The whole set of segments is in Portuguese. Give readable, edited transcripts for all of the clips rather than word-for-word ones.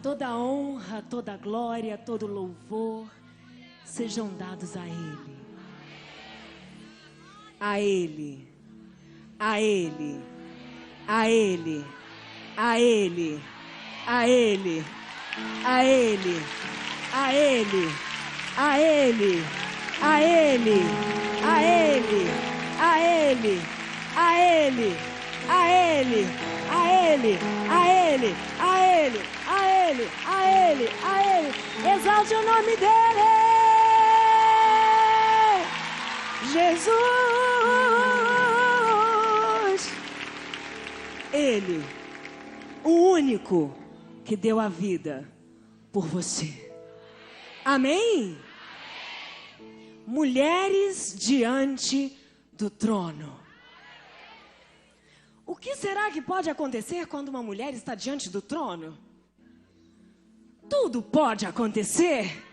Toda honra, toda glória, todo louvor sejam dados a Ele. A Ele, a Ele, a Ele, a Ele, a Ele, a Ele, a Ele, a Ele, a Ele, a Ele, a Ele, a Ele, a Ele, a Ele, a Ele, a Ele, a Ele, a Ele, a Ele. Exalte o nome dEle, Jesus. Ele, o único que deu a vida por você. Amém? Mulheres diante do trono. O que será que pode acontecer quando uma mulher está diante do trono? Tudo pode acontecer.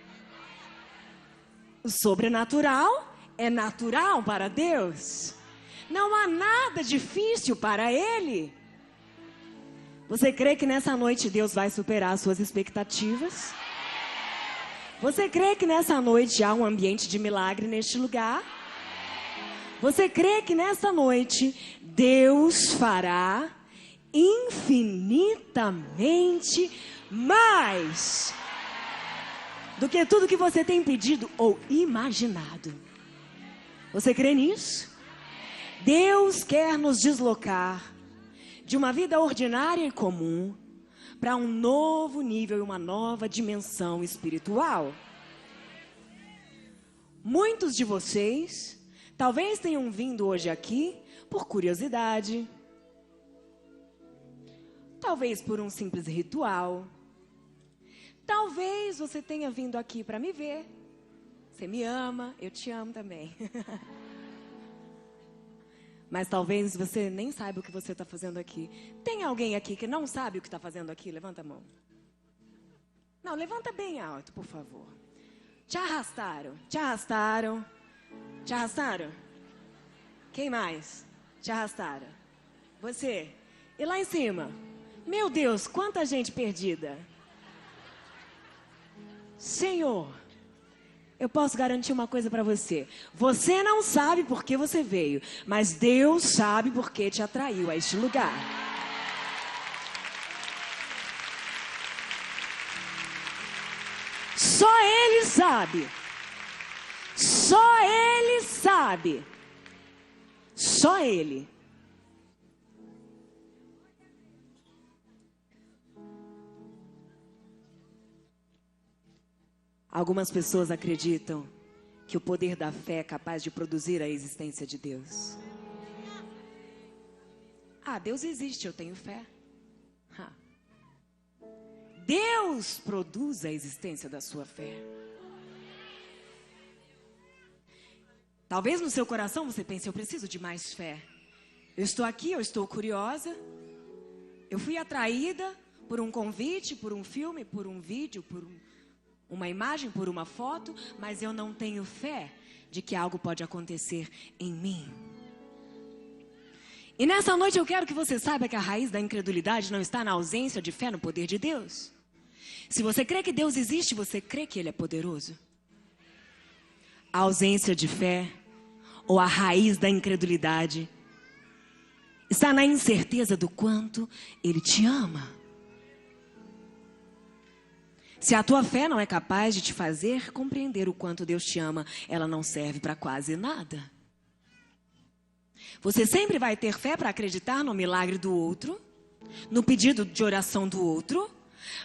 O sobrenatural é natural para Deus. Não há nada difícil para Ele. Você crê que nessa noite Deus vai superar as suas expectativas? Você crê que nessa noite há um ambiente de milagre neste lugar? Você crê que nessa noite Deus fará infinitamente mais do que tudo que você tem pedido ou imaginado? Você crê nisso? Deus quer nos deslocar de uma vida ordinária e comum para um novo nível e uma nova dimensão espiritual. Muitos de vocês talvez tenham vindo hoje aqui por curiosidade, talvez por um simples ritual, talvez você tenha vindo aqui para me ver. Você me ama, eu te amo também. Mas talvez você nem saiba o que você está fazendo aqui. Tem alguém aqui que não sabe o que está fazendo aqui? Levanta a mão. Não, levanta bem alto, por favor. Te arrastaram, te arrastaram, te arrastaram. Quem mais? Te arrastaram. Você. E lá em cima? Meu Deus, quanta gente perdida. Senhor, eu posso garantir uma coisa para você. Você não sabe por que você veio, mas Deus sabe por que te atraiu a este lugar. Só Ele sabe. Só Ele sabe. Só Ele. Algumas pessoas acreditam que o poder da fé é capaz de produzir a existência de Deus. Ah, Deus existe, eu tenho fé. Deus produz a existência da sua fé. Talvez no seu coração você pense, eu preciso de mais fé. Eu estou aqui, eu estou curiosa. Eu fui atraída por um convite, por um filme, por um vídeo, por uma imagem, por uma foto, mas eu não tenho fé de que algo pode acontecer em mim. E nessa noite eu quero que você saiba que a raiz da incredulidade não está na ausência de fé no poder de Deus. Se você crê que Deus existe, você crê que Ele é poderoso. A ausência de fé, ou a raiz da incredulidade, está na incerteza do quanto Ele te ama. Se a tua fé não é capaz de te fazer compreender o quanto Deus te ama, ela não serve para quase nada. Você sempre vai ter fé para acreditar no milagre do outro, no pedido de oração do outro,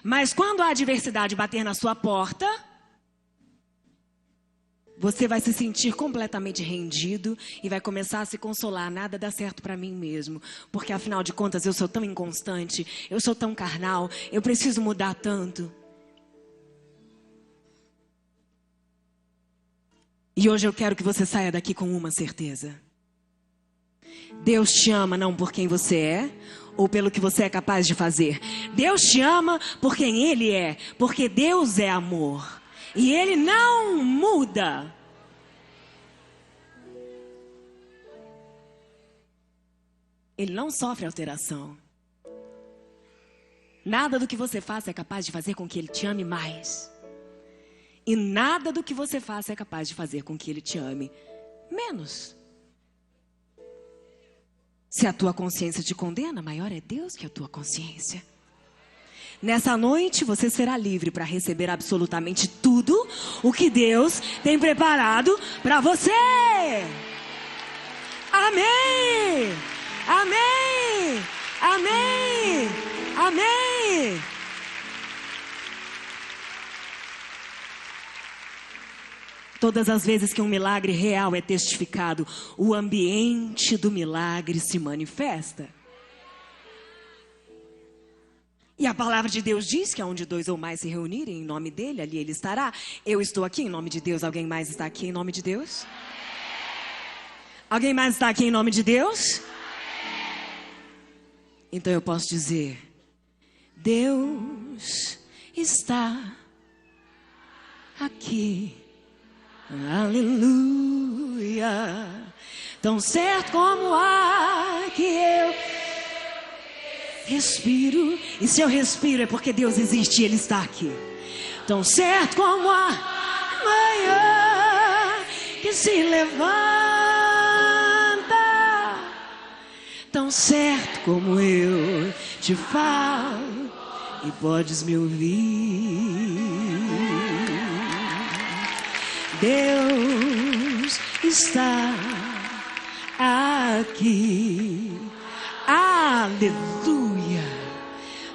mas quando a adversidade bater na sua porta, você vai se sentir completamente rendido e vai começar a se consolar. Nada dá certo para mim mesmo, porque afinal de contas eu sou tão inconstante, eu sou tão carnal, eu preciso mudar tanto. E hoje eu quero que você saia daqui com uma certeza. Deus te ama não por quem você é, ou pelo que você é capaz de fazer. Deus te ama por quem Ele é, porque Deus é amor. E Ele não muda. Ele não sofre alteração. Nada do que você faça é capaz de fazer com que Ele te ame mais. E nada do que você faça é capaz de fazer com que Ele te ame menos. Se a tua consciência te condena, maior é Deus que a tua consciência. Nessa noite você será livre para receber absolutamente tudo o que Deus tem preparado para você. Amém! Amém! Amém! Amém! Todas as vezes que um milagre real é testificado, o ambiente do milagre se manifesta. E a palavra de Deus diz que onde 2 ou mais se reunirem em nome dele, ali ele estará. Eu estou aqui em nome de Deus. Alguém mais está aqui em nome de Deus? Alguém mais está aqui em nome de Deus? Então eu posso dizer: Deus está aqui. Aleluia. Tão certo como ar que eu respiro. E se eu respiro é porque Deus existe e Ele está aqui. Tão certo como a manhã que se levanta. Tão certo como eu te falo e podes me ouvir. Deus está aqui. Aleluia.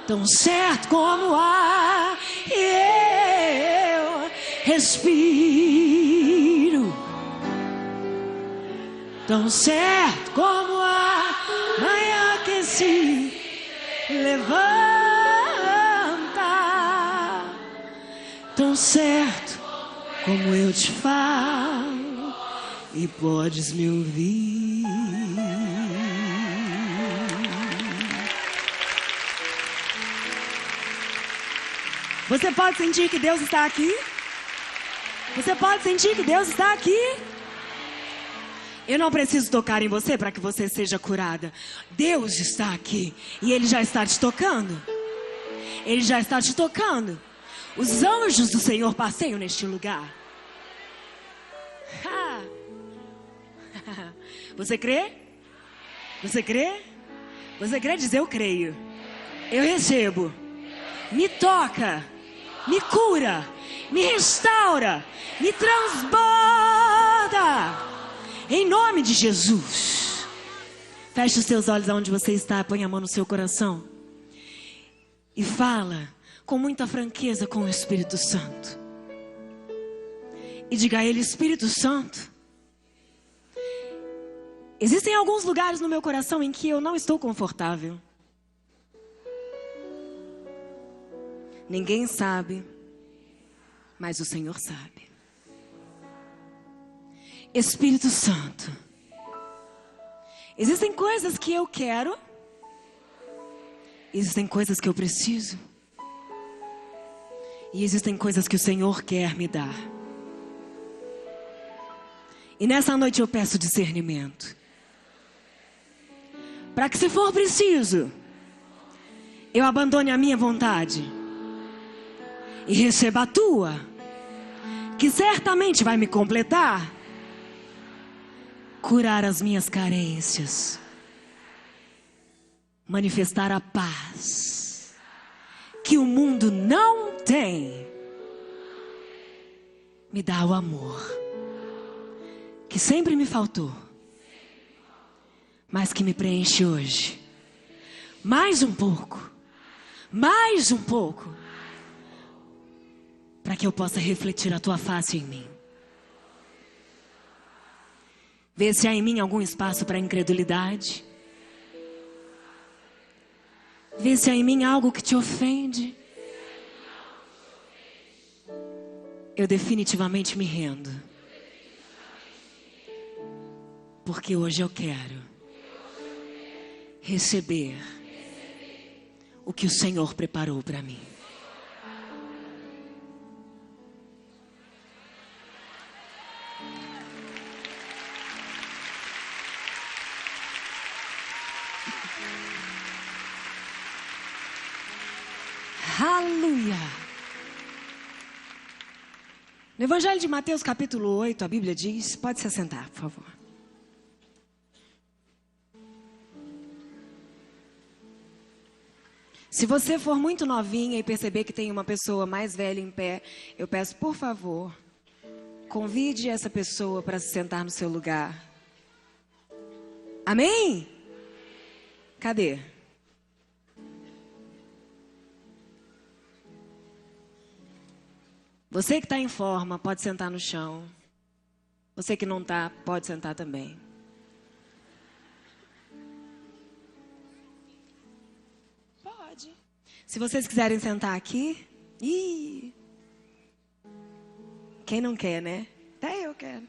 Tão certo como ar eu respiro. Tão certo como a manhã que se levanta. Tão certo como eu te falo e podes me ouvir. Você pode sentir que Deus está aqui? Você pode sentir que Deus está aqui? Eu não preciso tocar em você para que você seja curada. Deus está aqui e Ele já está te tocando. Ele já está te tocando. Os anjos do Senhor passeiam neste lugar. Você crê? Você crê? Você crê? Diz: eu creio. Eu recebo. Me toca. Me cura. Me restaura. Me transborda. Em nome de Jesus. Feche os seus olhos aonde você está. Põe a mão no seu coração. E fala com muita franqueza com o Espírito Santo. E diga a Ele: Espírito Santo, existem alguns lugares no meu coração em que eu não estou confortável. Ninguém sabe, mas o Senhor sabe. Espírito Santo, existem coisas que eu quero, existem coisas que eu preciso, e existem coisas que o Senhor quer me dar. E nessa noite eu peço discernimento, para que, se for preciso, eu abandone a minha vontade e receba a tua, que certamente vai me completar, curar as minhas carências, manifestar a paz que o mundo não tem. Me dá o amor que sempre me faltou, mas que me preenche hoje. Mais um pouco, para que eu possa refletir a tua face em mim. Vê se há em mim algum espaço para incredulidade. Vê se há em mim algo que te ofende. Eu definitivamente me rendo, porque hoje eu quero receber o que o Senhor preparou para mim. Aleluia. No Evangelho de Mateus, capítulo 8, a Bíblia diz... Pode se assentar, por favor. Se você for muito novinha e perceber que tem uma pessoa mais velha em pé, eu peço, por favor, convide essa pessoa para se sentar no seu lugar. Amém? Cadê? Você que está em forma, pode sentar no chão. Você que não está, pode sentar também. Pode. Se vocês quiserem sentar aqui... Ih! Quem não quer, né? Até eu quero.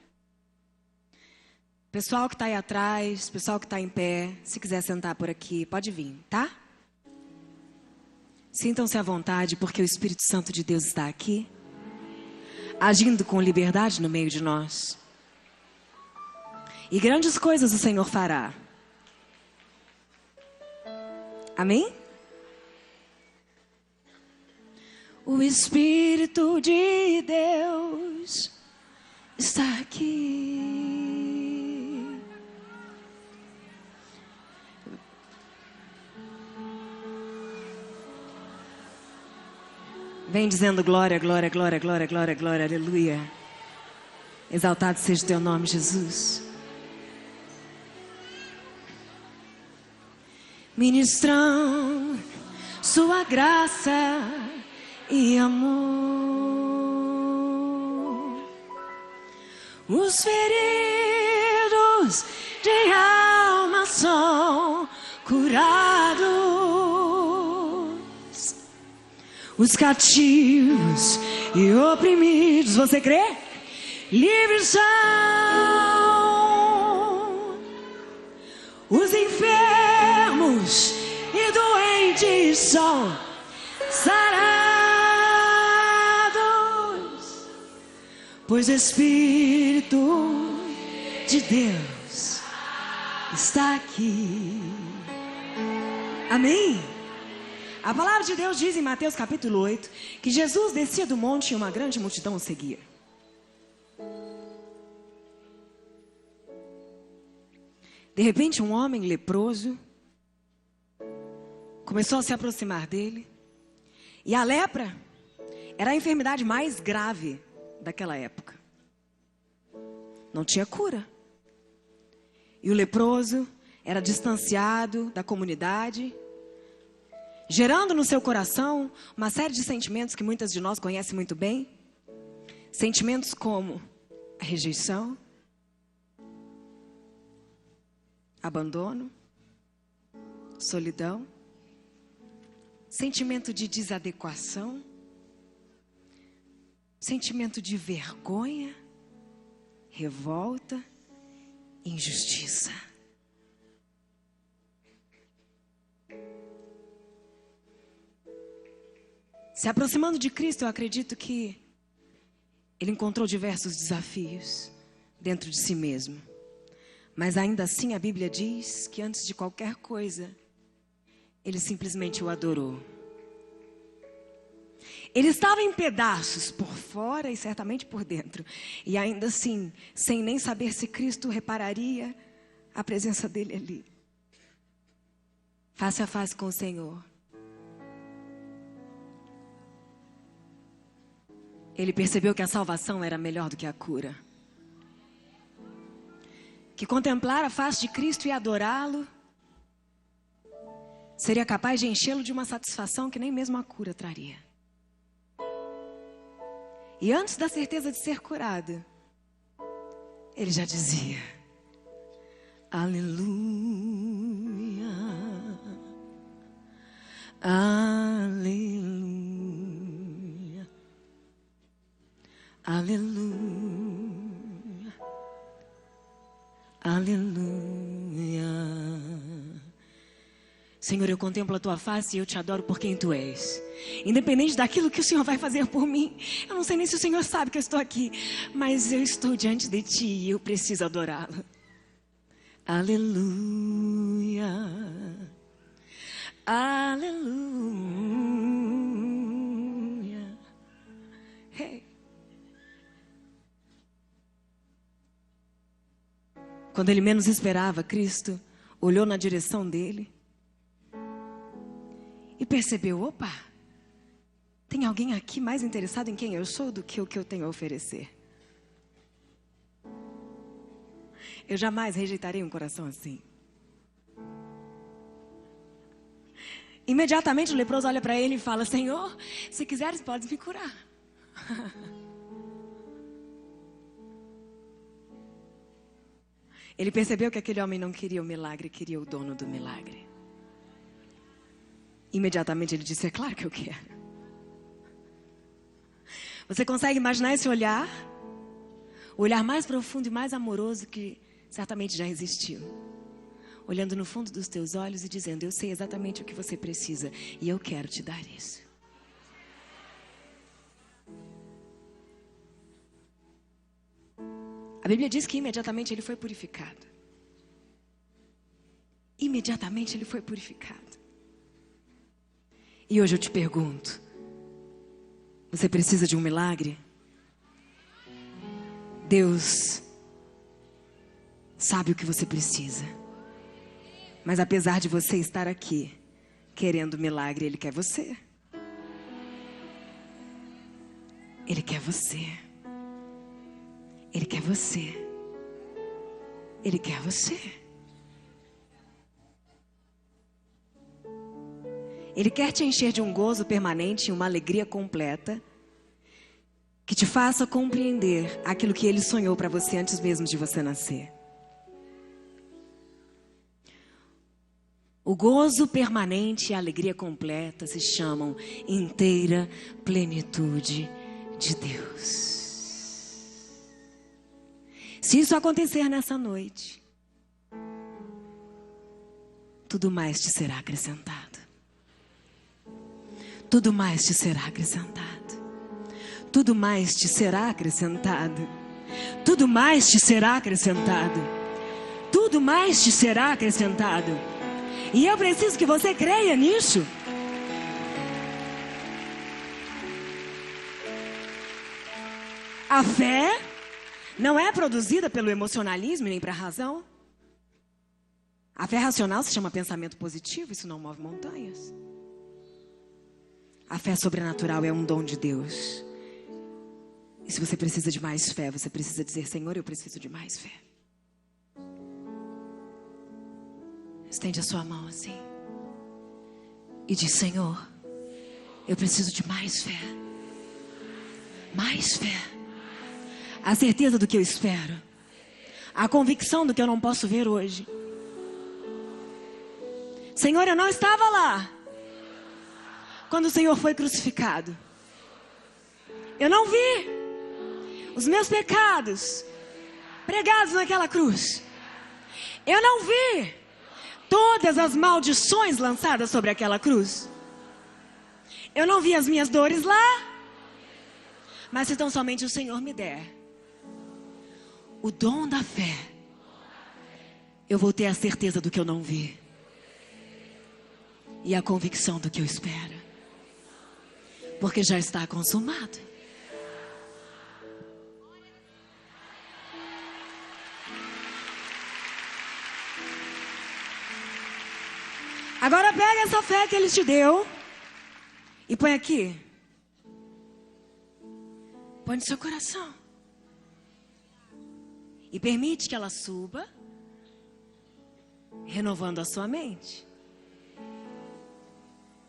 Pessoal que está aí atrás, pessoal que está em pé, se quiser sentar por aqui, pode vir, tá? Sintam-se à vontade, porque o Espírito Santo de Deus está aqui, agindo com liberdade no meio de nós. E grandes coisas o Senhor fará. Amém? O Espírito de Deus está aqui. Vem dizendo glória, glória, glória, glória, glória, glória, aleluia. Exaltado seja o teu nome, Jesus. Ministrando sua graça e amor. Os feridos de alma são curados. Os cativos e oprimidos, você crê? Livres são. Os enfermos e doentes são sarados, pois o Espírito de Deus está aqui. Amém? A palavra de Deus diz em Mateus capítulo 8 que Jesus descia do monte e uma grande multidão o seguia. De repente, um homem leproso começou a se aproximar dele. E a lepra era a enfermidade mais grave daquela época. Não tinha cura. E o leproso era distanciado da comunidade, gerando no seu coração uma série de sentimentos que muitas de nós conhecem muito bem. Sentimentos como a rejeição, abandono, solidão, sentimento de desadequação, sentimento de vergonha, revolta, injustiça. Se aproximando de Cristo, eu acredito que ele encontrou diversos desafios dentro de si mesmo. Mas ainda assim a Bíblia diz que antes de qualquer coisa, ele simplesmente o adorou. Ele estava em pedaços por fora e certamente por dentro. E ainda assim, sem nem saber se Cristo repararia a presença dele ali. Face a face com o Senhor. Ele percebeu que a salvação era melhor do que a cura. Que contemplar a face de Cristo e adorá-lo seria capaz de enchê-lo de uma satisfação que nem mesmo a cura traria. E antes da certeza de ser curado, ele já dizia: aleluia, aleluia, aleluia, aleluia. Senhor, eu contemplo a tua face e eu te adoro por quem tu és. Independente daquilo que o Senhor vai fazer por mim. Eu não sei nem se o Senhor sabe que eu estou aqui, mas eu estou diante de ti e eu preciso adorá-lo. Aleluia, aleluia. Hey. Quando ele menos esperava, Cristo olhou na direção dele e percebeu, opa, tem alguém aqui mais interessado em quem eu sou do que o que eu tenho a oferecer. Eu jamais rejeitarei um coração assim. Imediatamente o leproso olha para ele e fala, Senhor, se quiseres podes me curar. Ele percebeu que aquele homem não queria o milagre, queria o dono do milagre. Imediatamente ele disse, é claro que eu quero. Você consegue imaginar esse olhar? O olhar mais profundo e mais amoroso que certamente já existiu. Olhando no fundo dos teus olhos e dizendo, eu sei exatamente o que você precisa e eu quero te dar isso. A Bíblia diz que imediatamente ele foi purificado. Imediatamente ele foi purificado. E hoje eu te pergunto, você precisa de um milagre? Deus sabe o que você precisa. Mas apesar de você estar aqui, querendo milagre, Ele quer você. Ele quer você. Ele quer você. Ele quer você. Ele quer te encher de um gozo permanente e uma alegria completa, que te faça compreender aquilo que Ele sonhou para você antes mesmo de você nascer. O gozo permanente e a alegria completa se chamam inteira plenitude de Deus. Se isso acontecer nessa noite, tudo mais te será acrescentado. Tudo mais te será acrescentado. Tudo mais te será acrescentado. Tudo mais te será acrescentado. Tudo mais te será acrescentado. E eu preciso que você creia nisso. A fé não é produzida pelo emocionalismo nem pela razão. A fé racional se chama pensamento positivo, isso não move montanhas. A fé sobrenatural é um dom de Deus. E se você precisa de mais fé, você precisa dizer, Senhor, eu preciso de mais fé. Estende a sua mão assim. E diz, Senhor, eu preciso de mais fé. Mais fé. A certeza do que eu espero. A convicção do que eu não posso ver hoje. Senhor, eu não estava lá quando o Senhor foi crucificado. Eu não vi os meus pecados pregados naquela cruz. Eu não vi todas as maldições lançadas sobre aquela cruz. Eu não vi as minhas dores lá. Mas se tão somente o Senhor me der o dom da fé, eu vou ter a certeza do que eu não vi e a convicção do que eu espero. Porque já está consumado. Agora pega essa fé que Ele te deu e põe aqui. Põe no seu coração. E permite que ela suba, renovando a sua mente.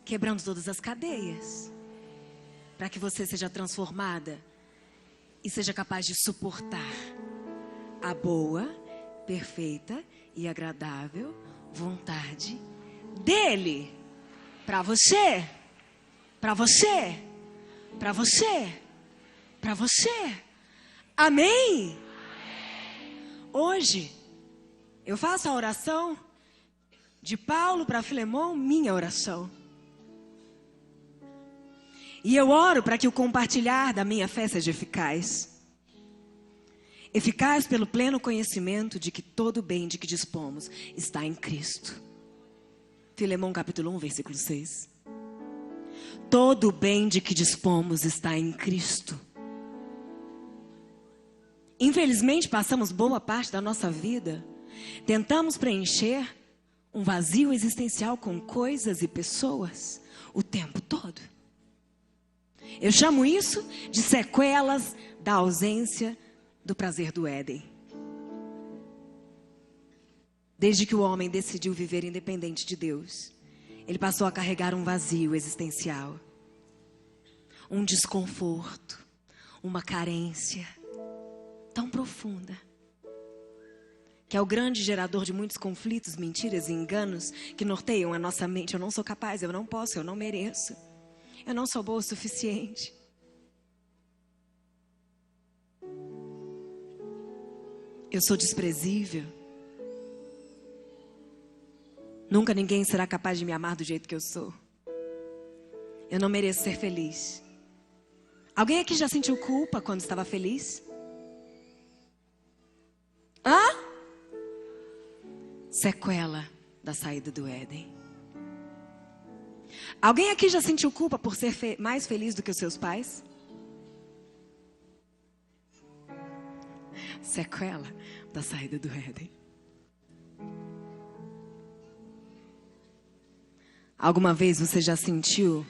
Quebrando todas as cadeias. Para que você seja transformada e seja capaz de suportar a boa, perfeita e agradável vontade dEle. Para você, para você, para você, para você. Amém? Hoje, eu faço a oração de Paulo para Filemão, minha oração. E eu oro para que o compartilhar da minha fé seja eficaz. Eficaz pelo pleno conhecimento de que todo o bem de que dispomos está em Cristo. Filemão capítulo 1, versículo 6. Todo o bem de que dispomos está em Cristo. Infelizmente, passamos boa parte da nossa vida tentamos preencher um vazio existencial com coisas e pessoas o tempo todo. Eu chamo isso de sequelas da ausência do prazer do Éden. Desde que o homem decidiu viver independente de Deus, ele passou a carregar um vazio existencial, um desconforto, uma carência tão profunda, que é o grande gerador de muitos conflitos, mentiras e enganos que norteiam a nossa mente. Eu não sou capaz, eu não posso, eu não mereço, eu não sou boa o suficiente. Eu sou desprezível. Nunca ninguém será capaz de me amar do jeito que eu sou. Eu não mereço ser feliz. Alguém aqui já sentiu culpa quando estava feliz? Hã? Sequela da saída do Éden. Alguém aqui já sentiu culpa por ser mais feliz do que os seus pais? Sequela da saída do Éden. Alguma vez você já sentiu,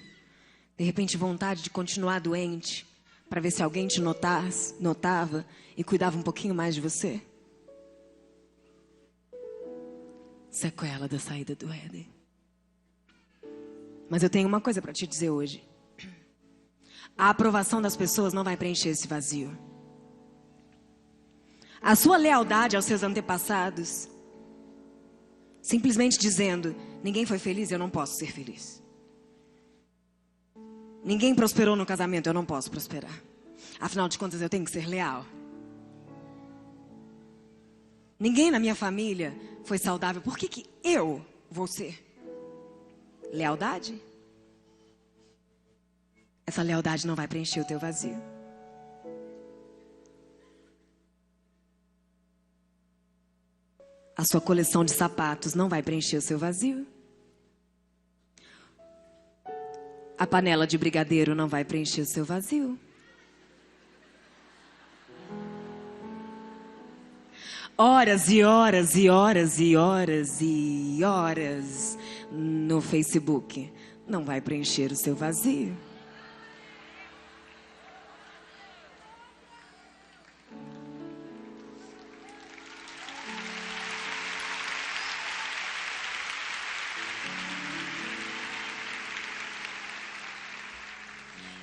de repente, vontade de continuar doente para ver se alguém te notava e cuidava um pouquinho mais de você? Sequela da saída do Éden. Mas eu tenho uma coisa para te dizer hoje. A aprovação das pessoas não vai preencher esse vazio. A sua lealdade aos seus antepassados, simplesmente dizendo: ninguém foi feliz, eu não posso ser feliz. Ninguém prosperou no casamento, eu não posso prosperar. Afinal de contas, eu tenho que ser leal. Ninguém na minha família foi saudável, por que eu vou ser? Lealdade? Essa lealdade não vai preencher o teu vazio. A sua coleção de sapatos não vai preencher o seu vazio. A panela de brigadeiro não vai preencher o seu vazio. Horas e horas e horas e horas e horas no Facebook não vai preencher o seu vazio.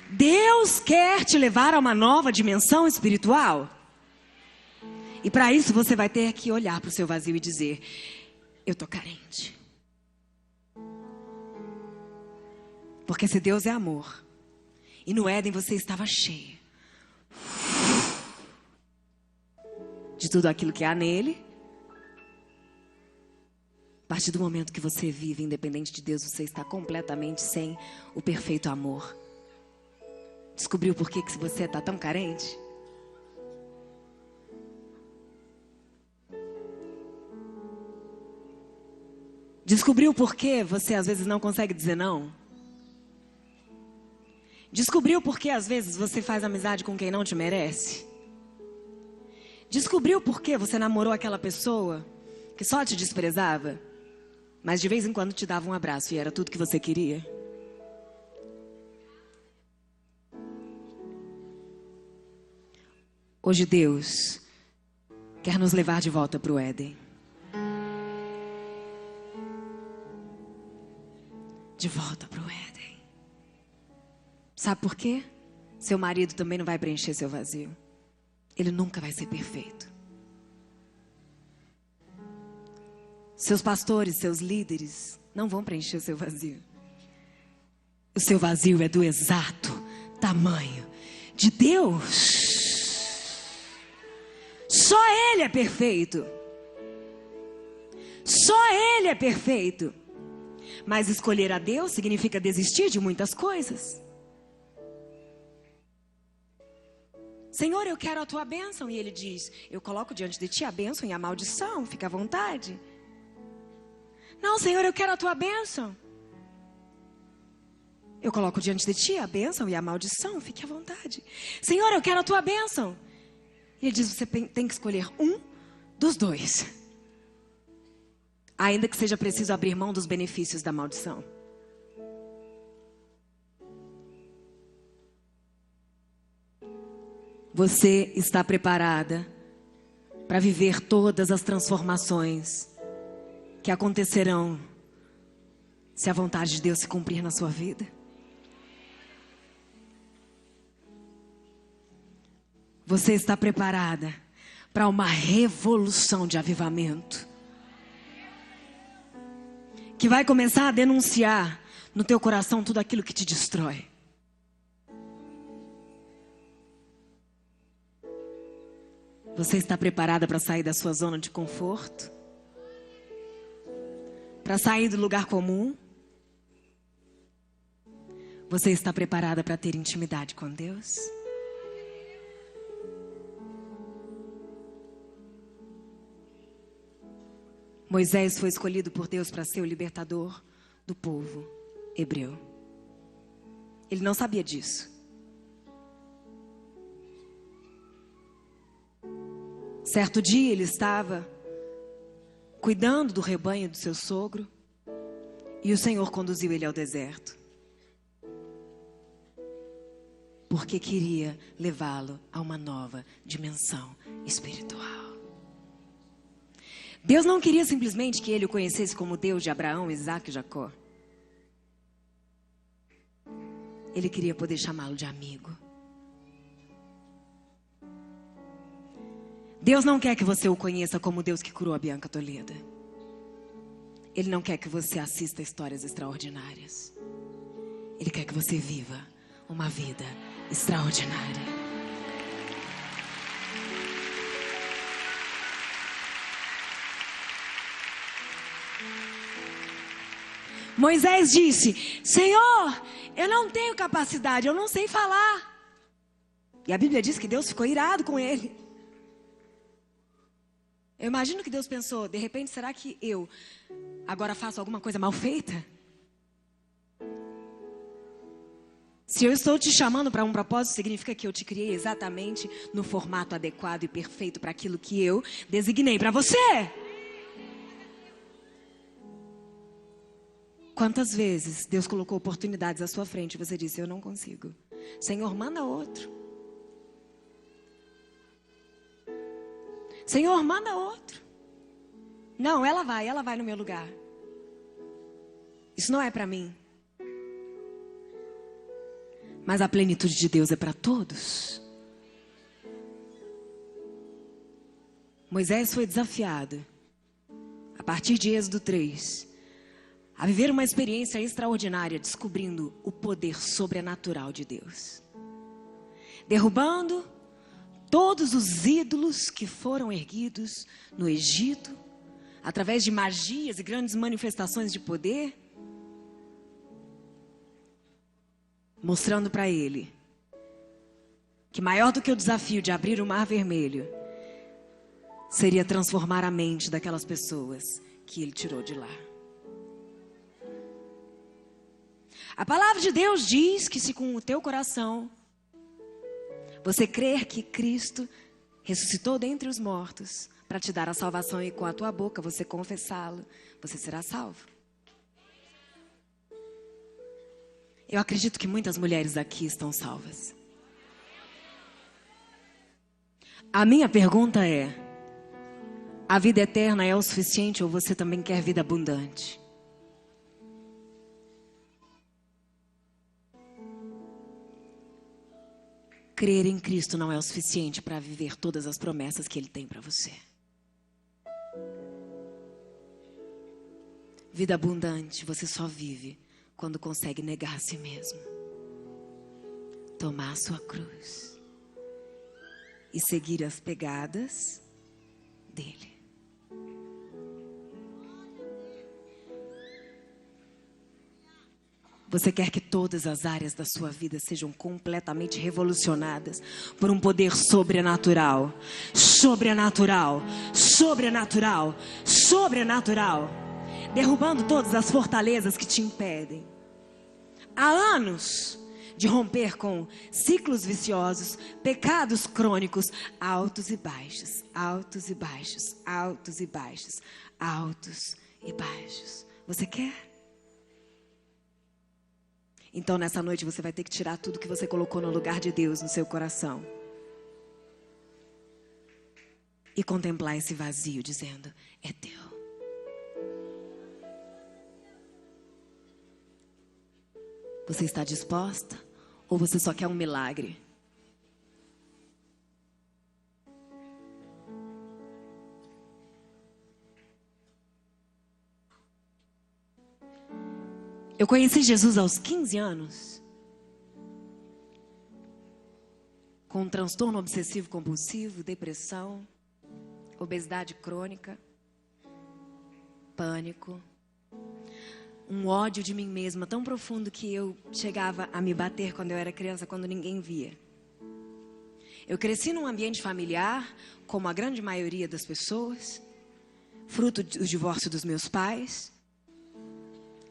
Deus quer te levar a uma nova dimensão espiritual. E para isso você vai ter que olhar para o seu vazio e dizer: eu estou carente. Porque se Deus é amor, e no Éden você estava cheio de tudo aquilo que há nele, a partir do momento que você vive independente de Deus, você está completamente sem o perfeito amor. Descobriu por que você está tão carente? Descobriu por que você às vezes não consegue dizer não? Descobriu por que às vezes você faz amizade com quem não te merece? Descobriu por que você namorou aquela pessoa que só te desprezava, mas de vez em quando te dava um abraço e era tudo que você queria? Hoje Deus quer nos levar de volta para o Éden. De volta para o Éden. Sabe por quê? Seu marido também não vai preencher seu vazio. Ele nunca vai ser perfeito. Seus pastores, seus líderes não vão preencher o seu vazio. O seu vazio é do exato tamanho de Deus. Só Ele é perfeito. Só Ele é perfeito. Mas escolher a Deus significa desistir de muitas coisas. Senhor, eu quero a tua bênção. E Ele diz: eu coloco diante de ti a bênção e a maldição. Fica à vontade. Não, Senhor, eu quero a tua bênção. Eu coloco diante de ti a bênção e a maldição. Fique à vontade. Senhor, eu quero a tua bênção. E ele diz, você tem que escolher um dos dois. Ainda que seja preciso abrir mão dos benefícios da maldição. Você está preparada para viver todas as transformações que acontecerão se a vontade de Deus se cumprir na sua vida? Você está preparada para uma revolução de avivamento que vai começar a denunciar no teu coração tudo aquilo que te destrói? Você está preparada para sair da sua zona de conforto? Para sair do lugar comum? Você está preparada para ter intimidade com Deus? Moisés foi escolhido por Deus para ser o libertador do povo hebreu. Ele não sabia disso. Certo dia ele estava cuidando do rebanho do seu sogro e o Senhor conduziu ele ao deserto, porque queria levá-lo a uma nova dimensão espiritual. Deus não queria simplesmente que ele o conhecesse como Deus de Abraão, Isaac e Jacó. Ele queria poder chamá-lo de amigo. Deus não quer que você o conheça como Deus que curou a Bianca Toledo. Ele não quer que você assista histórias extraordinárias. Ele quer que você viva uma vida extraordinária. Moisés disse, Senhor, eu não tenho capacidade, eu não sei falar. E a Bíblia diz que Deus ficou irado com ele. Eu imagino que Deus pensou, de repente, será que eu agora faço alguma coisa mal feita? Se eu estou te chamando para um propósito, significa que eu te criei exatamente no formato adequado e perfeito para aquilo que eu designei para você. Quantas vezes Deus colocou oportunidades à sua frente e você disse, eu não consigo. Senhor, manda outro. Senhor, manda outro. Não, ela vai no meu lugar. Isso não é para mim. Mas a plenitude de Deus é para todos. Moisés foi desafiado, a partir de Êxodo 3, a viver uma experiência extraordinária, descobrindo o poder sobrenatural de Deus. Derrubando todos os ídolos que foram erguidos no Egito, através de magias e grandes manifestações de poder, mostrando para ele que maior do que o desafio de abrir o Mar Vermelho seria transformar a mente daquelas pessoas que ele tirou de lá. A palavra de Deus diz que se com o teu coração você crer que Cristo ressuscitou dentre os mortos para te dar a salvação e com a tua boca você confessá-lo, você será salvo. Eu acredito que muitas mulheres aqui estão salvas. A minha pergunta é, a vida eterna é o suficiente ou você também quer vida abundante? Crer em Cristo não é o suficiente para viver todas as promessas que Ele tem para você. Vida abundante você só vive quando consegue negar a si mesmo, tomar a sua cruz e seguir as pegadas dele. Você quer que todas as áreas da sua vida sejam completamente revolucionadas por um poder sobrenatural, sobrenatural, sobrenatural, sobrenatural, derrubando todas as fortalezas que te impedem. Há anos, de romper com ciclos viciosos, pecados crônicos, altos e baixos, altos e baixos, altos e baixos, altos e baixos. Você quer? Então nessa noite você vai ter que tirar tudo que você colocou no lugar de Deus no seu coração e contemplar esse vazio dizendo: é teu. Você está disposta? Ou você só quer um milagre? Eu conheci Jesus aos 15 anos. Com um transtorno obsessivo compulsivo, depressão, obesidade crônica, pânico. Um ódio de mim mesma tão profundo que eu chegava a me bater quando eu era criança, quando ninguém via. Eu cresci num ambiente familiar, como a grande maioria das pessoas, fruto do divórcio dos meus pais.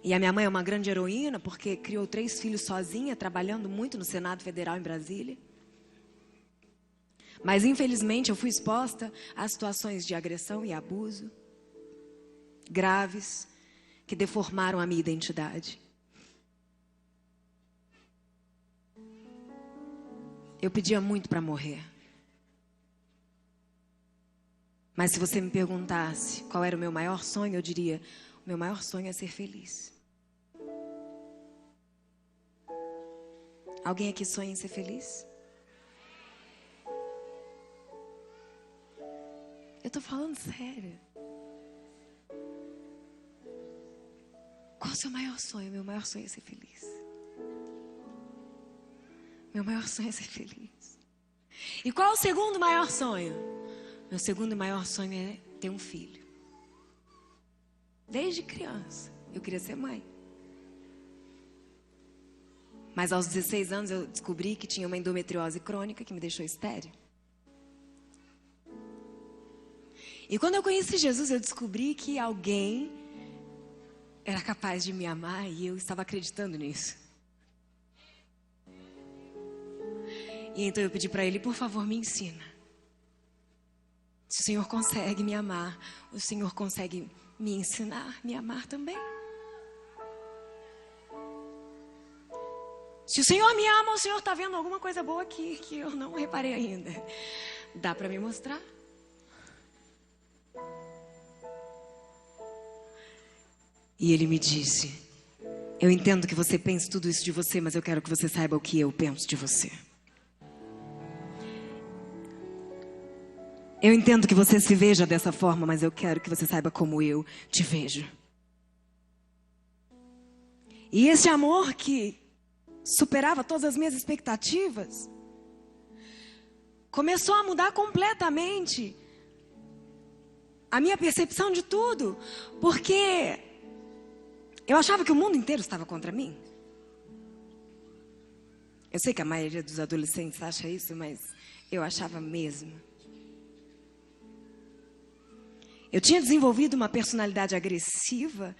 E a minha mãe é uma grande heroína, porque criou 3 filhos sozinha, trabalhando muito no Senado Federal em Brasília. Mas, infelizmente, eu fui exposta a situações de agressão e abuso graves, que deformaram a minha identidade. Eu pedia muito para morrer. Mas se você me perguntasse qual era o meu maior sonho, eu diria: o meu maior sonho é ser feliz. Alguém aqui sonha em ser feliz? Eu tô falando sério. Qual o seu maior sonho? Meu maior sonho é ser feliz. Meu maior sonho é ser feliz. E qual o segundo maior sonho? Meu segundo maior sonho é ter um filho. Desde criança, eu queria ser mãe. Mas aos 16 anos eu descobri que tinha uma endometriose crônica que me deixou estéril. E quando eu conheci Jesus, eu descobri que alguém era capaz de me amar e eu estava acreditando nisso. E então eu pedi para ele: por favor, me ensina. Se o Senhor consegue me amar, o Senhor consegue me ensinar, me amar também. Se o Senhor me ama, o Senhor está vendo alguma coisa boa aqui que eu não reparei ainda. Dá para me mostrar? E ele me disse: eu entendo que você pense tudo isso de você, mas eu quero que você saiba o que eu penso de você. Eu entendo que você se veja dessa forma, mas eu quero que você saiba como eu te vejo. E esse amor que superava todas as minhas expectativas começou a mudar completamente a minha percepção de tudo, porque eu achava que o mundo inteiro estava contra mim. Eu sei que a maioria dos adolescentes acha isso, mas eu achava mesmo. Eu tinha desenvolvido uma personalidade agressiva,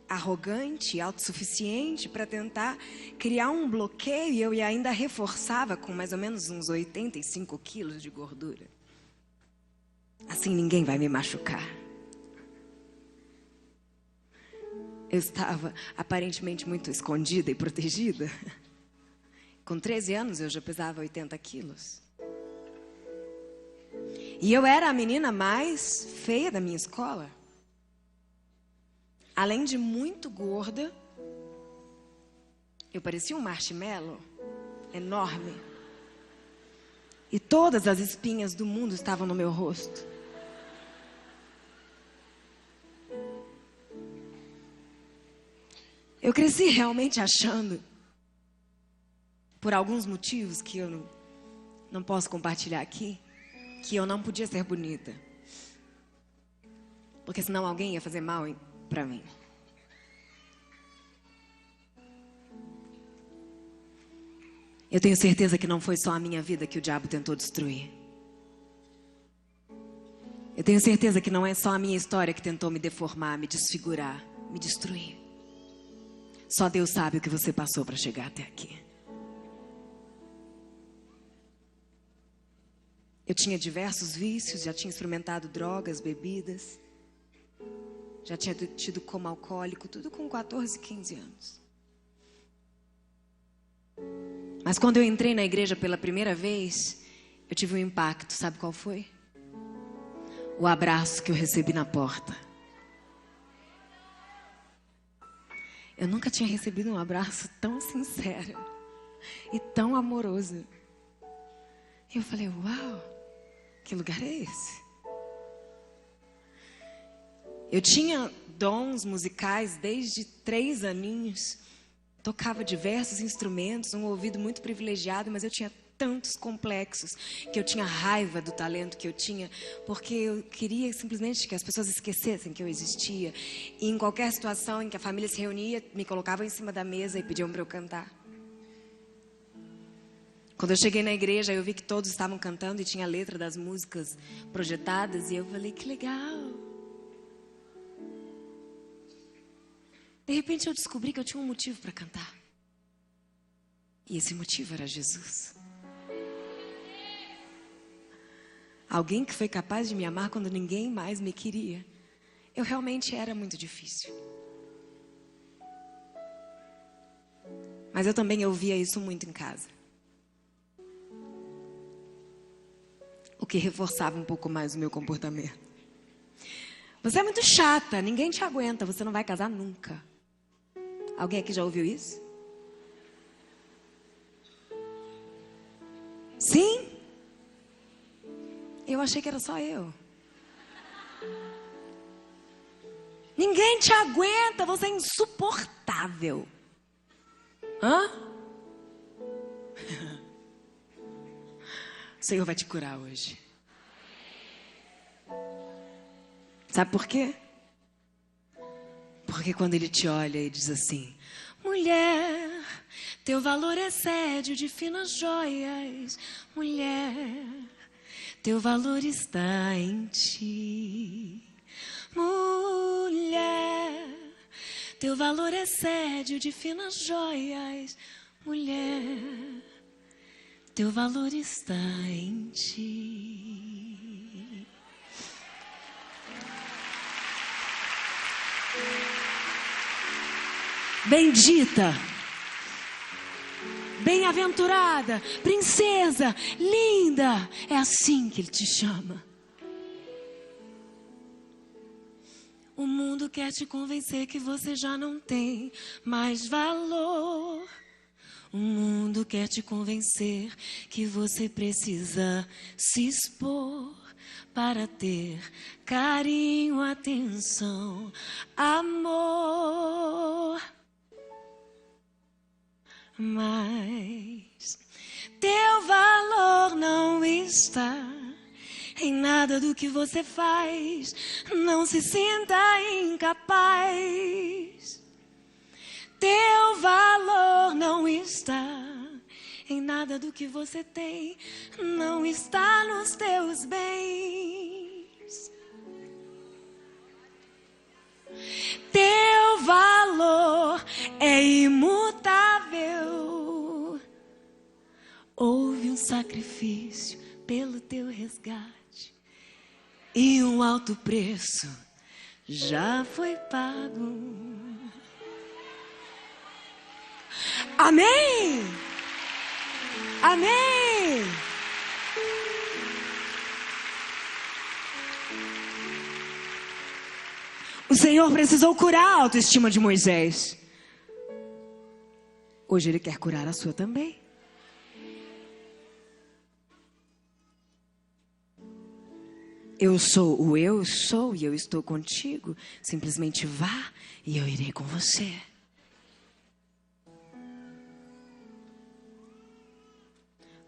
arrogante, autossuficiente, para tentar criar um bloqueio, e eu ainda reforçava com mais ou menos uns 85 quilos de gordura. Assim ninguém vai me machucar. Eu estava aparentemente muito escondida e protegida. Com 13 anos eu já pesava 80 quilos. E eu era a menina mais feia da minha escola. Além de muito gorda, eu parecia um marshmallow enorme. E todas as espinhas do mundo estavam no meu rosto. Eu cresci realmente achando, por alguns motivos que eu não posso compartilhar aqui, que eu não podia ser bonita. Porque senão alguém ia fazer mal pra mim. Eu tenho certeza que não foi só a minha vida que o diabo tentou destruir. Eu tenho certeza que não é só a minha história que tentou me deformar, me desfigurar, me destruir. Só Deus sabe o que você passou para chegar até aqui. Eu tinha diversos vícios, já tinha experimentado drogas, bebidas. Já tinha tido coma alcoólico, tudo com 14, 15 anos. Mas quando eu entrei na igreja pela primeira vez, eu tive um impacto, sabe qual foi? O abraço que eu recebi na porta. Eu nunca tinha recebido um abraço tão sincero e tão amoroso. E eu falei, uau, que lugar é esse? Eu tinha dons musicais desde 3 aninhos. Tocava diversos instrumentos, um ouvido muito privilegiado, mas eu tinha tantos complexos que eu tinha raiva do talento que eu tinha, porque eu queria simplesmente que as pessoas esquecessem que eu existia. E em qualquer situação em que a família se reunia, me colocavam em cima da mesa e pediam para eu cantar. Quando eu cheguei na igreja, eu vi que todos estavam cantando e tinha a letra das músicas projetadas, e eu falei, que legal. De repente eu descobri que eu tinha um motivo para cantar. E esse motivo era Jesus. Alguém que foi capaz de me amar quando ninguém mais me queria. Eu realmente era muito difícil. Mas eu também ouvia isso muito em casa. O que reforçava um pouco mais o meu comportamento. Você é muito chata, ninguém te aguenta, você não vai casar nunca. Alguém aqui já ouviu isso? Sim? Eu achei que era só eu. Ninguém te aguenta, você é insuportável. Hã? O Senhor vai te curar hoje. Sabe por quê? Porque quando Ele te olha e diz assim, mulher, teu valor excede o de finas joias. Mulher, teu valor está em ti. Mulher, teu valor excede o de finas joias. Mulher, teu valor está em ti. Bendita, bem-aventurada, princesa, linda, é assim que Ele te chama. O mundo quer te convencer que você já não tem mais valor. O mundo quer te convencer que você precisa se expor para ter carinho, atenção, amor. Mas teu valor não está em nada do que você faz. Não se sinta incapaz. Teu valor não está em nada do que você tem. Não está nos teus bens. Teu valor é imutável. Houve um sacrifício pelo teu resgate e um alto preço já foi pago. Amém! Amém! O Senhor precisou curar a autoestima de Moisés. Hoje Ele quer curar a sua também. Eu sou o eu sou e eu estou contigo. Simplesmente vá e eu irei com você.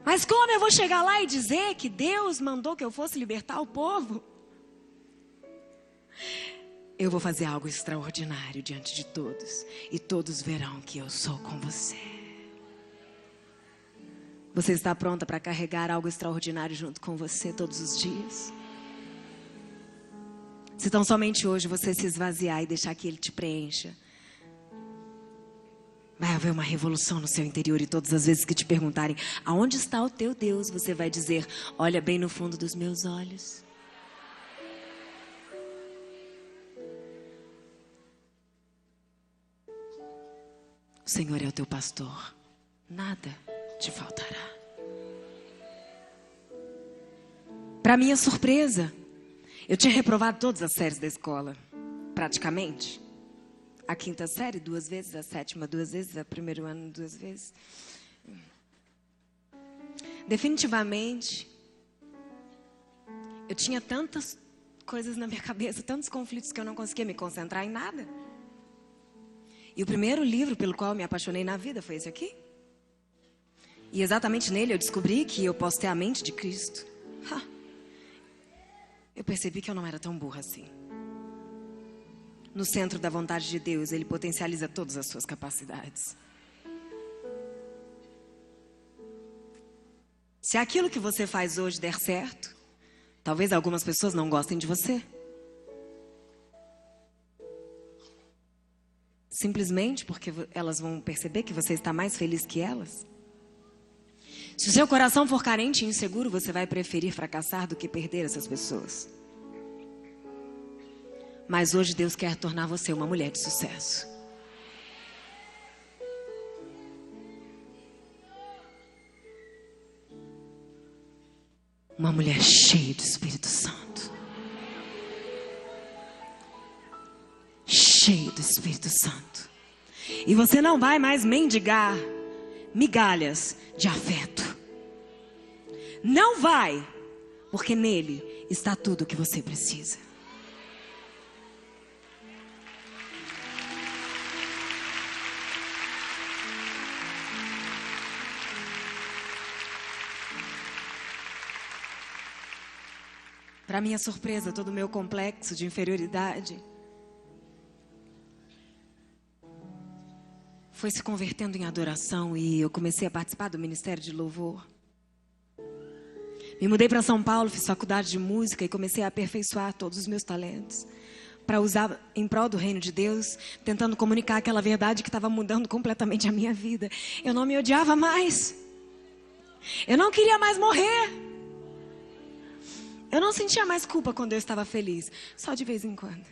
Mas como eu vou chegar lá e dizer que Deus mandou que eu fosse libertar o povo? Eu vou fazer algo extraordinário diante de todos. E todos verão que eu sou com você. Você está pronta para carregar algo extraordinário junto com você todos os dias? Se tão somente hoje você se esvaziar e deixar que Ele te preencha, Vai haver uma revolução no seu interior e todas as vezes que te perguntarem aonde está o teu Deus, você vai dizer, olha bem no fundo dos meus olhos. O Senhor é o teu pastor, nada te faltará. Para minha surpresa, eu tinha reprovado todas as séries da escola, praticamente. A quinta série 2 vezes, a sétima 2 vezes, o primeiro ano 2 vezes. Definitivamente, eu tinha tantas coisas na minha cabeça, tantos conflitos que eu não conseguia me concentrar em nada. E o primeiro livro pelo qual eu me apaixonei na vida foi esse aqui. E exatamente nele eu descobri que eu posso ter a mente de Cristo. Eu percebi que eu não era tão burra assim. No centro da vontade de Deus, Ele potencializa todas as suas capacidades. Se aquilo que você faz hoje der certo, talvez algumas pessoas não gostem de você. Simplesmente porque elas vão perceber que você está mais feliz que elas. Se o seu coração for carente e inseguro, você vai preferir fracassar do que perder essas pessoas. Mas hoje Deus quer tornar você uma mulher de sucesso. Uma mulher cheia do Espírito Santo. Cheia do Espírito Santo. E você não vai mais mendigar migalhas de afeto. Não vai, porque nele está tudo o que você precisa. Para minha surpresa, todo o meu complexo de inferioridade foi se convertendo em adoração e eu comecei a participar do Ministério de Louvor. Me mudei para São Paulo, fiz faculdade de música e comecei a aperfeiçoar todos os meus talentos para usar em prol do reino de Deus, tentando comunicar aquela verdade que estava mudando completamente a minha vida. Eu não me odiava mais. Eu não queria mais morrer. Eu não sentia mais culpa quando eu estava feliz, só de vez em quando.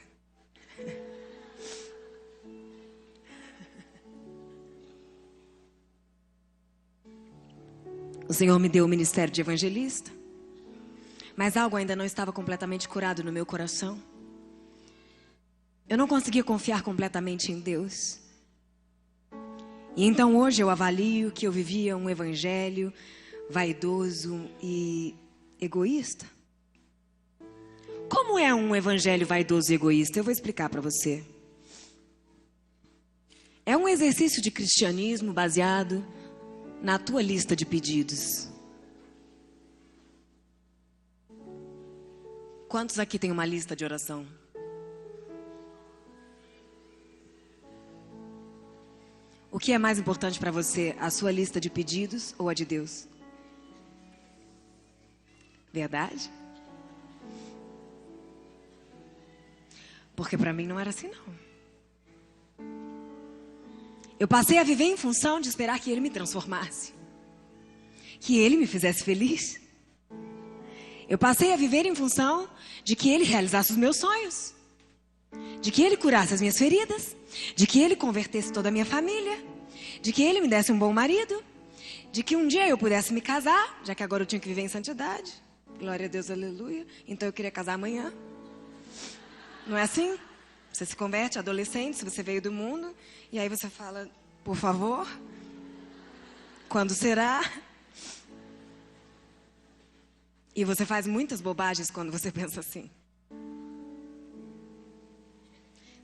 O Senhor me deu o ministério de evangelista, mas algo ainda não estava completamente curado no meu coração. Eu não conseguia confiar completamente em Deus. E então hoje eu avalio que eu vivia um evangelho vaidoso e egoísta. Como é um evangelho vaidoso e egoísta? Eu vou explicar para você. É um exercício de cristianismo baseado na tua lista de pedidos. Quantos aqui têm uma lista de oração? O que é mais importante para você, a sua lista de pedidos ou a de Deus? Verdade? Porque para mim não era assim, não. Eu passei a viver em função de esperar que Ele me transformasse. Que Ele me fizesse feliz. Eu passei a viver em função de que Ele realizasse os meus sonhos. De que Ele curasse as minhas feridas. De que Ele convertesse toda a minha família. De que Ele me desse um bom marido. De que um dia eu pudesse me casar, já que agora eu tinha que viver em santidade. Glória a Deus, aleluia. Então eu queria casar amanhã. Não é assim? Você se converte adolescente, se você veio do mundo, e aí você fala, por favor, quando será? E você faz muitas bobagens quando você pensa assim.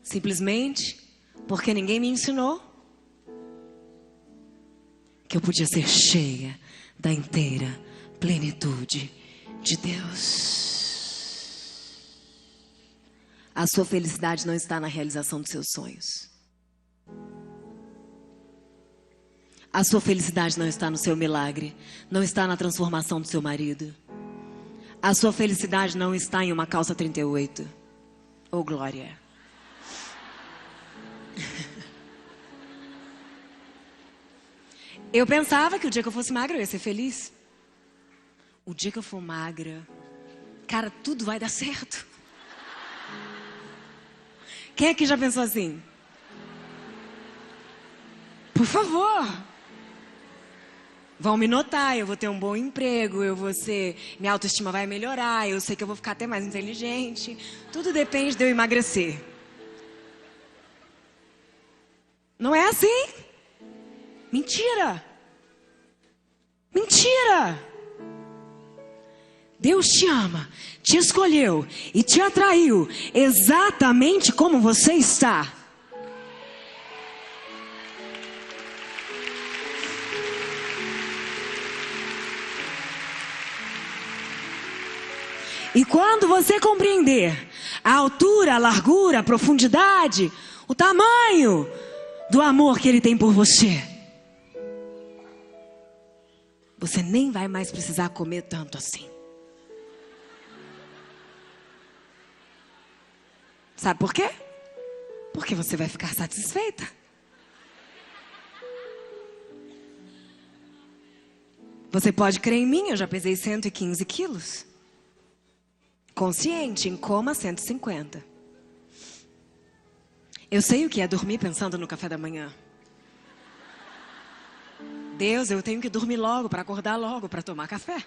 Simplesmente porque ninguém me ensinou que eu podia ser cheia da inteira plenitude de Deus. A sua felicidade não está na realização dos seus sonhos. A sua felicidade não está no seu milagre. Não está na transformação do seu marido. A sua felicidade não está em uma calça 38. Oh, glória. Eu pensava que o dia que eu fosse magra eu ia ser feliz. O dia que eu for magra, cara, tudo vai dar certo. Quem aqui já pensou assim? Por favor. Vão me notar, eu vou ter um bom emprego, minha autoestima vai melhorar, eu sei que eu vou ficar até mais inteligente. Tudo depende de eu emagrecer. Não é assim? Mentira! Mentira! Deus te ama, te escolheu e te atraiu exatamente como você está. E quando você compreender a altura, a largura, a profundidade, o tamanho do amor que Ele tem por você, você nem vai mais precisar comer tanto assim. Sabe por quê? Porque você vai ficar satisfeita. Você pode crer em mim, eu já pesei 115 quilos. Consciente, em coma 150. Eu sei o que é dormir pensando no café da manhã. Deus, eu tenho que dormir logo para acordar logo para tomar café.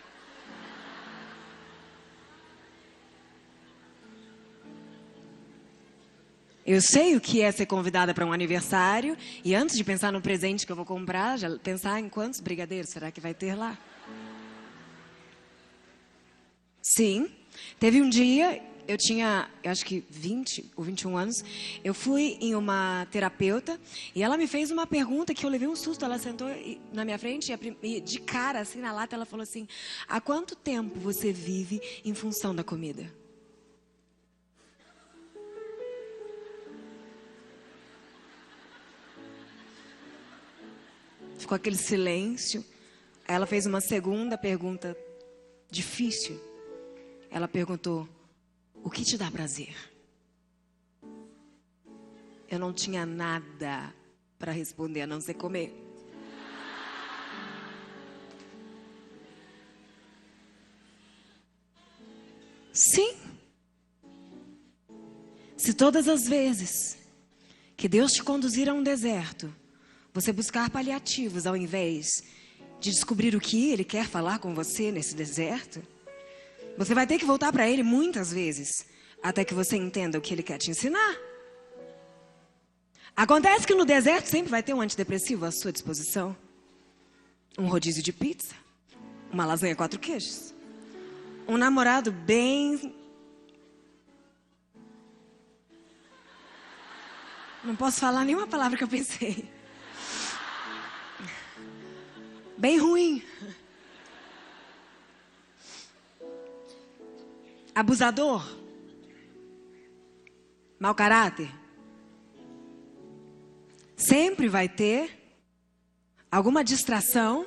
Eu sei o que é ser convidada para um aniversário e antes de pensar no presente que eu vou comprar, já pensar em quantos brigadeiros será que vai ter lá. Sim. Teve um dia, eu tinha, eu acho que 20 ou 21 anos, eu fui em uma terapeuta e ela me fez uma pergunta que eu levei um susto. Ela sentou na minha frente e de cara, assim, na lata, ela falou assim: há quanto tempo você vive em função da comida? Ficou aquele silêncio. Ela fez uma segunda pergunta difícil. Ela perguntou: o que te dá prazer? Eu não tinha nada para responder a não ser comer. Sim. Se todas as vezes que Deus te conduzir a um deserto, você buscar paliativos ao invés de descobrir o que Ele quer falar com você nesse deserto, você vai ter que voltar para Ele muitas vezes, até que você entenda o que Ele quer te ensinar. Acontece que no deserto sempre vai ter um antidepressivo à sua disposição. Um rodízio de pizza, uma lasanha 4 queijos, um namorado bem... Não posso falar nenhuma palavra que eu pensei. Bem ruim. Abusador. Mau caráter. Sempre vai ter alguma distração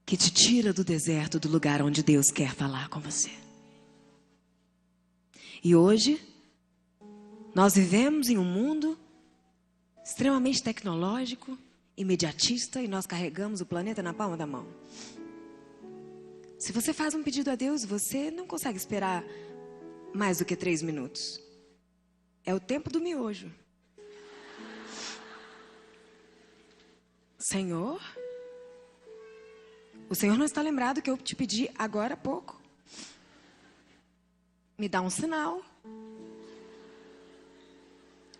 que te tira do deserto, do lugar onde Deus quer falar com você. E hoje, nós vivemos em um mundo extremamente tecnológico, imediatista, e nós carregamos o planeta na palma da mão. Se você faz um pedido a Deus, você não consegue esperar mais do que 3 minutos. É o tempo do miojo. Senhor, o Senhor não está lembrado que eu te pedi agora há pouco? Me dá um sinal.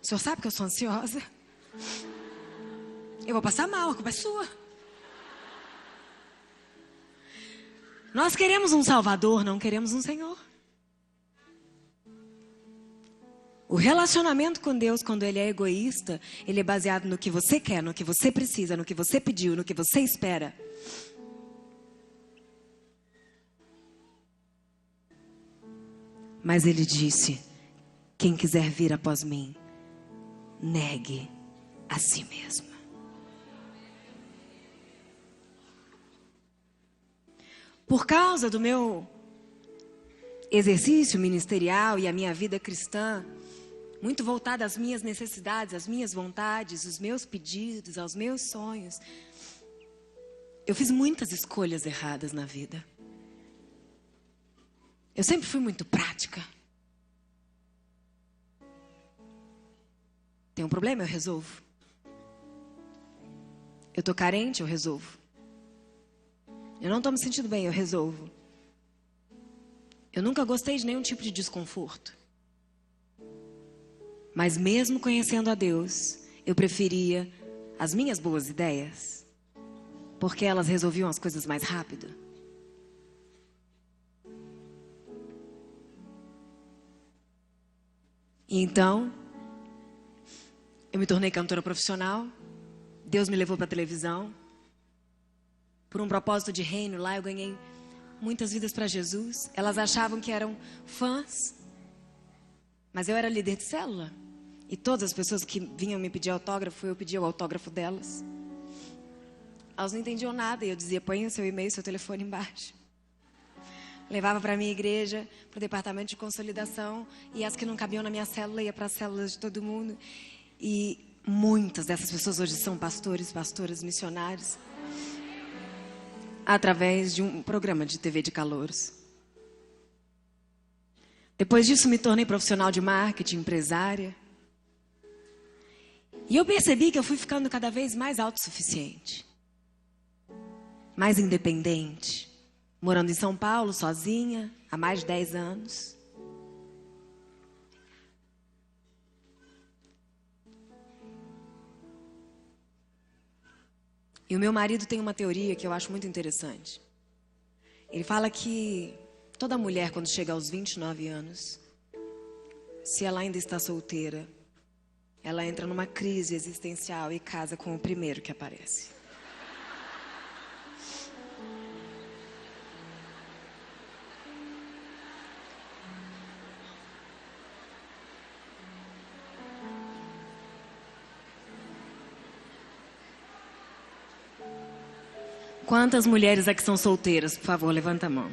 O Senhor sabe que eu sou ansiosa. Eu vou passar mal, a culpa é sua. Nós queremos um Salvador, não queremos um Senhor. O relacionamento com Deus, quando ele é egoísta, ele é baseado no que você quer, no que você precisa, no que você pediu, no que você espera. Mas ele disse: quem quiser vir após mim, negue a si mesmo. Por causa do meu exercício ministerial e a minha vida cristã, muito voltada às minhas necessidades, às minhas vontades, os meus pedidos, aos meus sonhos. Eu fiz muitas escolhas erradas na vida. Eu sempre fui muito prática. Tem um problema, eu resolvo. Eu tô carente, eu resolvo. Eu não tô me sentindo bem, eu resolvo. Eu nunca gostei de nenhum tipo de desconforto. Mas mesmo conhecendo a Deus, eu preferia as minhas boas ideias, porque elas resolviam as coisas mais rápido. E então, eu me tornei cantora profissional. Deus me levou para a televisão. Por um propósito de reino, lá eu ganhei muitas vidas para Jesus. Elas achavam que eram fãs, mas eu era líder de célula. E todas as pessoas que vinham me pedir autógrafo, eu pedia o autógrafo delas. Elas não entendiam nada e eu dizia, põe o seu e-mail, seu telefone embaixo. Levava para a minha igreja, para o departamento de consolidação, e as que não cabiam na minha célula, ia para as células de todo mundo. E muitas dessas pessoas hoje são pastores, pastoras, missionários, através de um programa de TV de calouros. Depois disso, me tornei profissional de marketing, empresária. E eu percebi que eu fui ficando cada vez mais autossuficiente, mais independente, morando em São Paulo, sozinha, há mais de 10 anos. E o meu marido tem uma teoria que eu acho muito interessante. Ele fala que toda mulher, quando chega aos 29 anos, se ela ainda está solteira, ela entra numa crise existencial e casa com o primeiro que aparece. Quantas mulheres aqui são solteiras? Por favor, levanta a mão.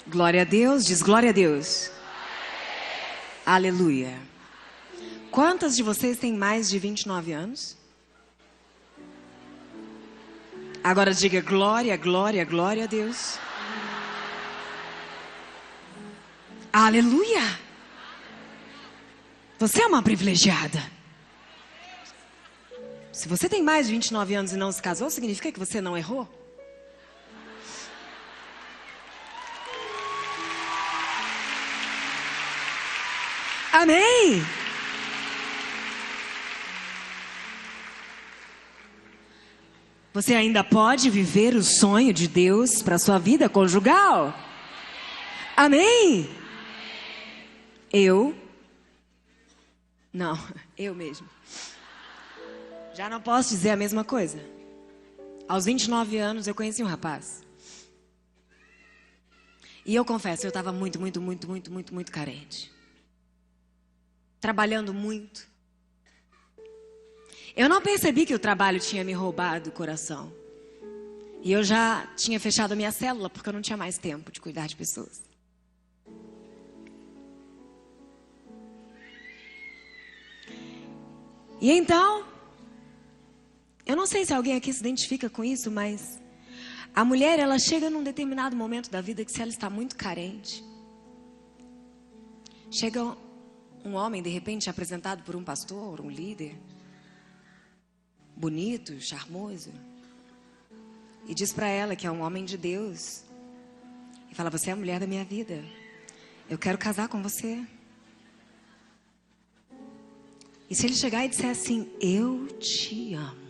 Glória a Deus, diz glória a Deus. Aleluia. Quantas de vocês têm mais de 29 anos? Agora diga glória, glória, glória a Deus. Aleluia. Você é uma privilegiada. Se você tem mais de 29 anos e não se casou, significa que você não errou? Amém? Você ainda pode viver o sonho de Deus para a sua vida conjugal? Amém? Eu mesmo. Já não posso dizer a mesma coisa. Aos 29 anos eu conheci um rapaz. E eu confesso, eu estava muito carente. Trabalhando muito. Eu não percebi que o trabalho tinha me roubado o coração. E eu já tinha fechado a minha célula porque eu não tinha mais tempo de cuidar de pessoas. E então, eu não sei se alguém aqui se identifica com isso, mas a mulher, ela chega num determinado momento da vida que se ela está muito carente, chega um homem, de repente, apresentado por um pastor, um líder, bonito, charmoso, e diz para ela que é um homem de Deus, e fala, você é a mulher da minha vida, eu quero casar com você. E se ele chegar e disser assim, eu te amo,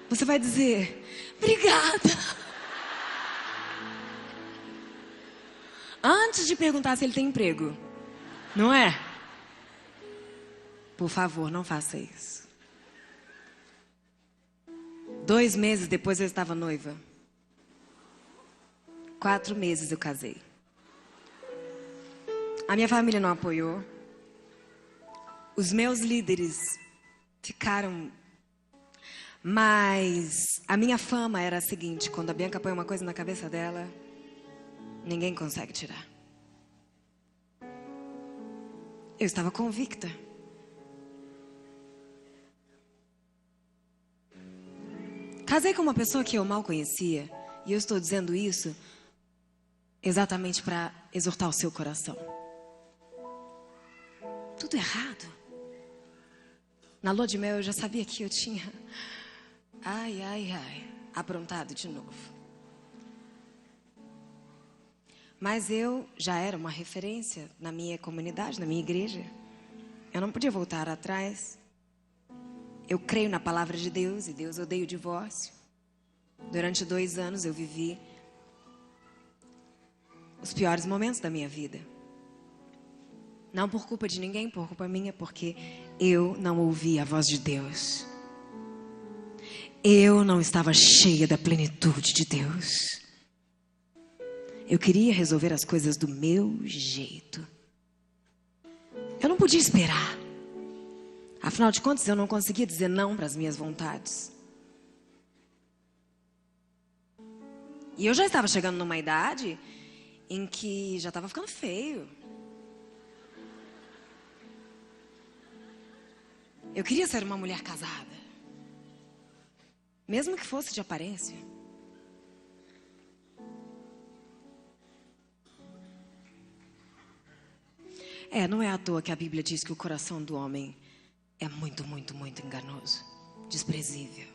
você vai dizer, obrigada. Antes de perguntar se ele tem emprego, não é? Por favor, não faça isso. 2 meses depois eu estava noiva. 4 meses eu casei. A minha família não apoiou. Os meus líderes ficaram Mas a minha fama era a seguinte: quando a Bianca põe uma coisa na cabeça dela, ninguém consegue tirar. Eu estava convicta. Casei com uma pessoa que eu mal conhecia, e eu estou dizendo isso exatamente para exortar o seu coração. Tudo errado. Na lua de mel eu já sabia que eu tinha, aprontado de novo. Mas eu já era uma referência na minha comunidade, na minha igreja. Eu não podia voltar atrás. Eu creio na palavra de Deus e Deus odeia o divórcio. Durante 2 anos eu vivi os piores momentos da minha vida. Não por culpa de ninguém, por culpa minha, porque eu não ouvi a voz de Deus. Eu não estava cheia da plenitude de Deus. Eu queria resolver as coisas do meu jeito. Eu não podia esperar. Afinal de contas, eu não conseguia dizer não para as minhas vontades. E eu já estava chegando numa idade em que já estava ficando feio. Eu queria ser uma mulher casada. Mesmo que fosse de aparência. Não é à toa que a Bíblia diz que o coração do homem é muito, muito, muito enganoso, desprezível.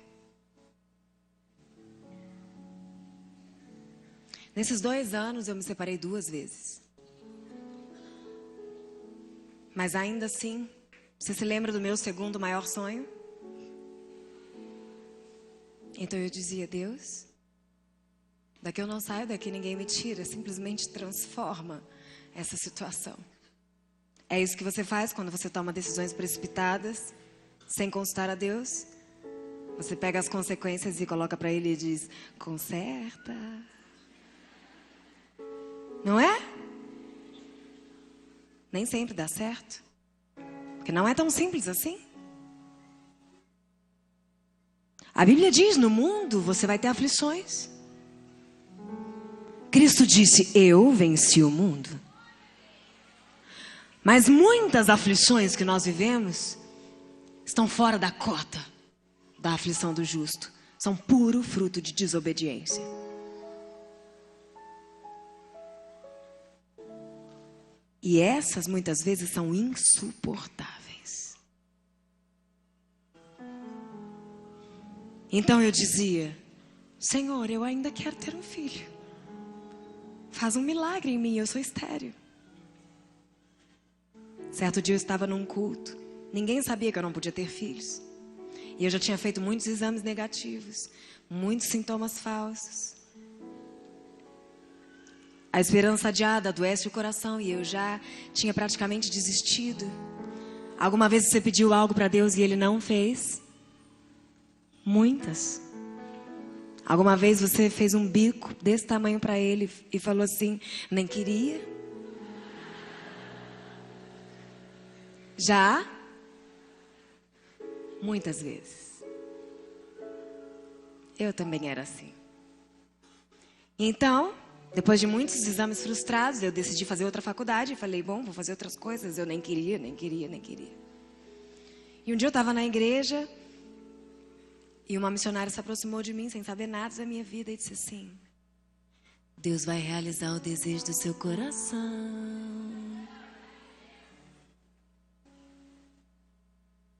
Nesses 2 anos eu me separei 2 vezes. Mas ainda assim, você se lembra do meu segundo maior sonho? Então eu dizia: Deus, daqui eu não saio, daqui ninguém me tira, simplesmente transforma essa situação. É isso que você faz quando você toma decisões precipitadas, sem consultar a Deus. Você pega as consequências e coloca para Ele e diz: conserta. Não é? Nem sempre dá certo. Porque não é tão simples assim. A Bíblia diz: no mundo você vai ter aflições. Cristo disse: eu venci o mundo. Mas muitas aflições que nós vivemos estão fora da cota da aflição do justo. São puro fruto de desobediência. E essas muitas vezes são insuportáveis. Então eu dizia: Senhor, eu ainda quero ter um filho. Faz um milagre em mim, eu sou estéril. Certo dia eu estava num culto. Ninguém sabia que eu não podia ter filhos. E eu já tinha feito muitos exames negativos, muitos sintomas falsos. A esperança adiada adoece o coração e eu já tinha praticamente desistido. Alguma vez você pediu algo para Deus e Ele não fez? Muitas. Alguma vez você fez um bico desse tamanho para Ele e falou assim: nem queria? Já? Muitas vezes. Eu também era assim. Então, depois de muitos exames frustrados, eu decidi fazer outra faculdade. Falei: bom, vou fazer outras coisas. Eu nem queria. E um dia eu estava na igreja e uma missionária se aproximou de mim sem saber nada da minha vida e disse assim: Deus vai realizar o desejo do seu coração.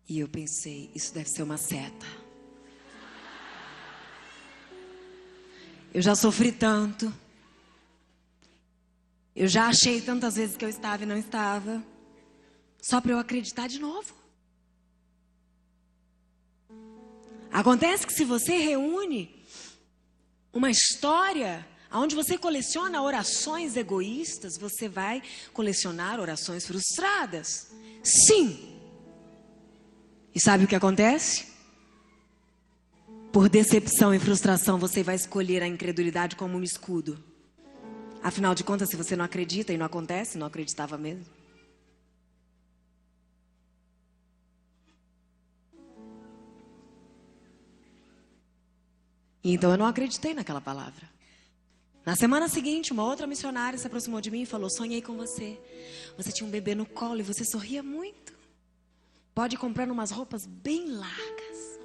E eu pensei: isso deve ser uma seta. Eu já sofri tanto. Eu já achei tantas vezes que eu estava e não estava. Só para eu acreditar de novo. Acontece que se você reúne uma história onde você coleciona orações egoístas, você vai colecionar orações frustradas. Sim. E sabe o que acontece? Por decepção e frustração, você vai escolher a incredulidade como um escudo. Afinal de contas, se você não acredita e não acontece, não acreditava mesmo. Então eu não acreditei naquela palavra. Na semana seguinte, uma outra missionária se aproximou de mim e falou: sonhei com você. Você tinha um bebê no colo e você sorria muito. Pode ir comprando umas roupas bem largas.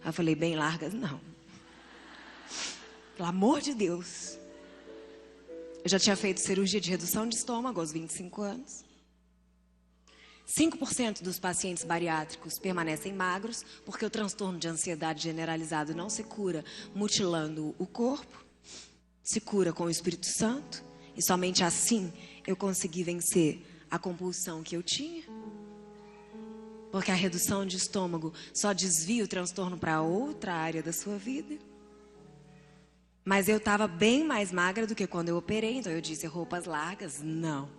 Aí eu falei: bem largas? Não. Pelo amor de Deus. Eu já tinha feito cirurgia de redução de estômago aos 25 anos. 5% dos pacientes bariátricos permanecem magros porque o transtorno de ansiedade generalizado não se cura mutilando o corpo, se cura com o Espírito Santo, e somente assim eu consegui vencer a compulsão que eu tinha. Porque a redução de estômago só desvia o transtorno para outra área da sua vida. Mas eu estava bem mais magra do que quando eu operei, então eu disse: roupas largas, não.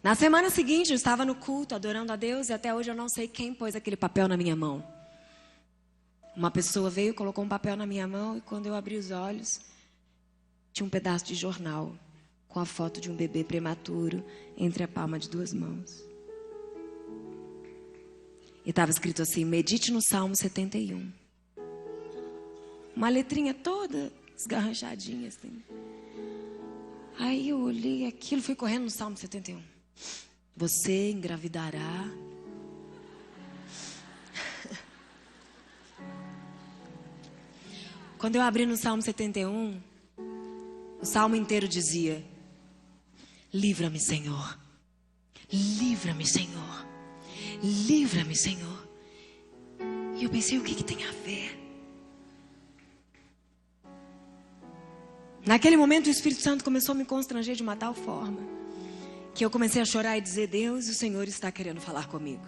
Na semana seguinte, eu estava no culto, adorando a Deus, e até hoje eu não sei quem pôs aquele papel na minha mão. Uma pessoa veio, colocou um papel na minha mão, e quando eu abri os olhos, tinha um pedaço de jornal com a foto de um bebê prematuro entre a palma de 2 mãos. E estava escrito assim: medite no Salmo 71. Uma letrinha toda esgarranchadinha assim. Aí eu olhei aquilo, fui correndo no Salmo 71. Você engravidará. Quando eu abri no Salmo 71, o Salmo inteiro dizia: livra-me, Senhor. Livra-me, Senhor. Livra-me, Senhor. E eu pensei: o que tem a ver? Naquele momento o Espírito Santo começou a me constranger de uma tal forma que eu comecei a chorar e dizer: Deus, o Senhor está querendo falar comigo.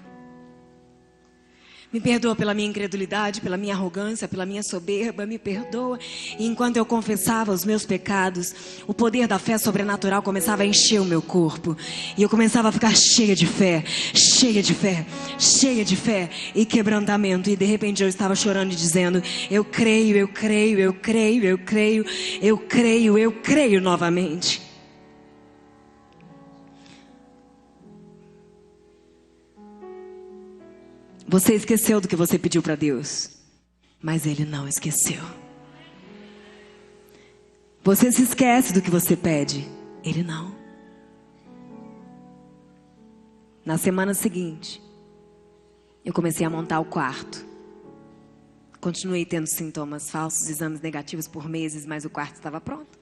Me perdoa pela minha incredulidade, pela minha arrogância, pela minha soberba, me perdoa. E enquanto eu confessava os meus pecados, o poder da fé sobrenatural começava a encher o meu corpo. E eu começava a ficar cheia de fé, cheia de fé, cheia de fé e quebrantamento. E de repente eu estava chorando e dizendo: eu creio, eu creio, eu creio, eu creio, eu creio, eu creio novamente. Você esqueceu do que você pediu para Deus, mas Ele não esqueceu. Você se esquece do que você pede, Ele não. Na semana seguinte, eu comecei a montar o quarto. Continuei tendo sintomas falsos, exames negativos por meses, mas o quarto estava pronto.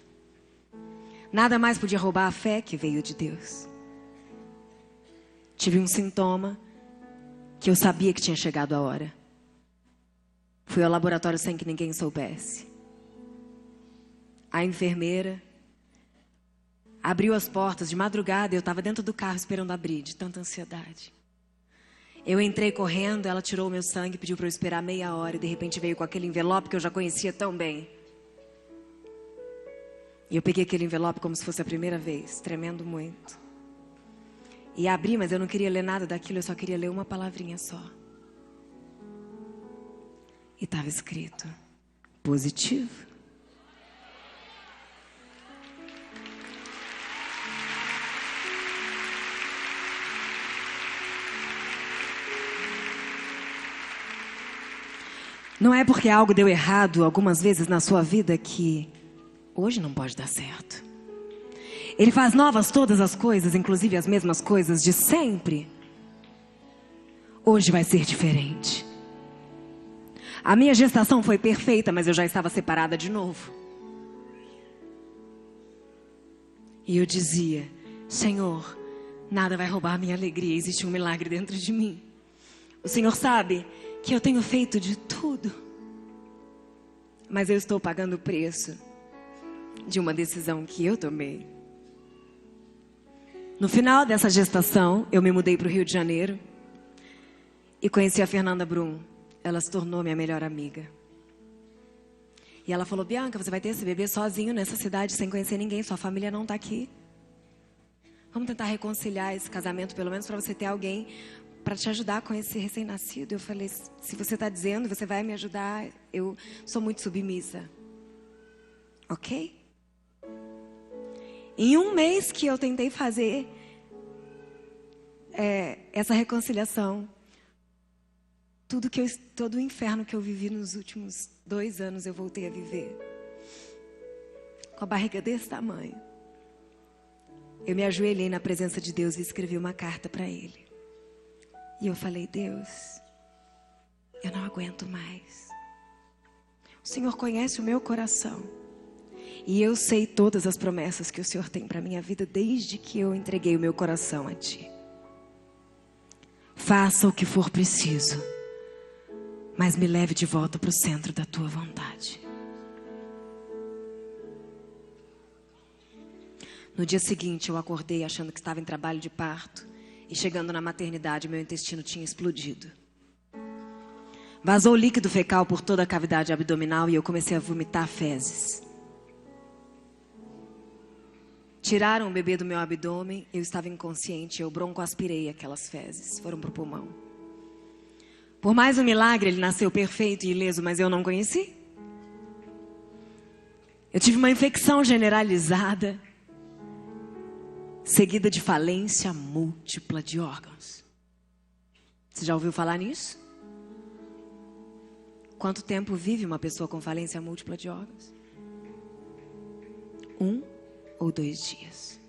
Nada mais podia roubar a fé que veio de Deus. Tive um sintoma que eu sabia que tinha chegado a hora. Fui ao laboratório sem que ninguém soubesse. A enfermeira abriu as portas de madrugada e eu estava dentro do carro esperando abrir, de tanta ansiedade. Eu entrei correndo, ela tirou o meu sangue, pediu para eu esperar meia hora e de repente veio com aquele envelope que eu já conhecia tão bem. E eu peguei aquele envelope como se fosse a primeira vez, tremendo muito. E abri, mas eu não queria ler nada daquilo, eu só queria ler uma palavrinha só. E estava escrito: positivo. Não é porque algo deu errado algumas vezes na sua vida que hoje não pode dar certo. Ele faz novas todas as coisas, inclusive as mesmas coisas de sempre. Hoje vai ser diferente. A minha gestação foi perfeita, mas eu já estava separada de novo. E eu dizia: Senhor, nada vai roubar a minha alegria, existe um milagre dentro de mim. O Senhor sabe que eu tenho feito de tudo, mas eu estou pagando o preço de uma decisão que eu tomei. No final dessa gestação, eu me mudei para o Rio de Janeiro e conheci a Fernanda Brum. Ela se tornou minha melhor amiga. E ela falou: Bianca, você vai ter esse bebê sozinho nessa cidade, sem conhecer ninguém, sua família não está aqui. Vamos tentar reconciliar esse casamento, pelo menos para você ter alguém para te ajudar com esse recém-nascido. Eu falei: se você está dizendo, você vai me ajudar, eu sou muito submissa. Ok? Em um mês que eu tentei fazer essa reconciliação, todo o inferno que eu vivi nos últimos 2 anos, eu voltei a viver. Com a barriga desse tamanho. Eu me ajoelhei na presença de Deus e escrevi uma carta para Ele. E eu falei: Deus, eu não aguento mais. O Senhor conhece o meu coração. E eu sei todas as promessas que o Senhor tem para a minha vida desde que eu entreguei o meu coração a Ti. Faça o que for preciso, mas me leve de volta para o centro da Tua vontade. No dia seguinte eu acordei achando que estava em trabalho de parto. E chegando na maternidade, meu intestino tinha explodido. Vazou líquido fecal por toda a cavidade abdominal e eu comecei a vomitar fezes. Tiraram o bebê do meu abdômen, eu estava inconsciente, eu broncoaspirei aquelas fezes, foram para o pulmão. Por mais um milagre, ele nasceu perfeito e ileso, mas eu não conheci. Eu tive uma infecção generalizada, seguida de falência múltipla de órgãos. Você já ouviu falar nisso? Quanto tempo vive uma pessoa com falência múltipla de órgãos? 1 ou 2 dias.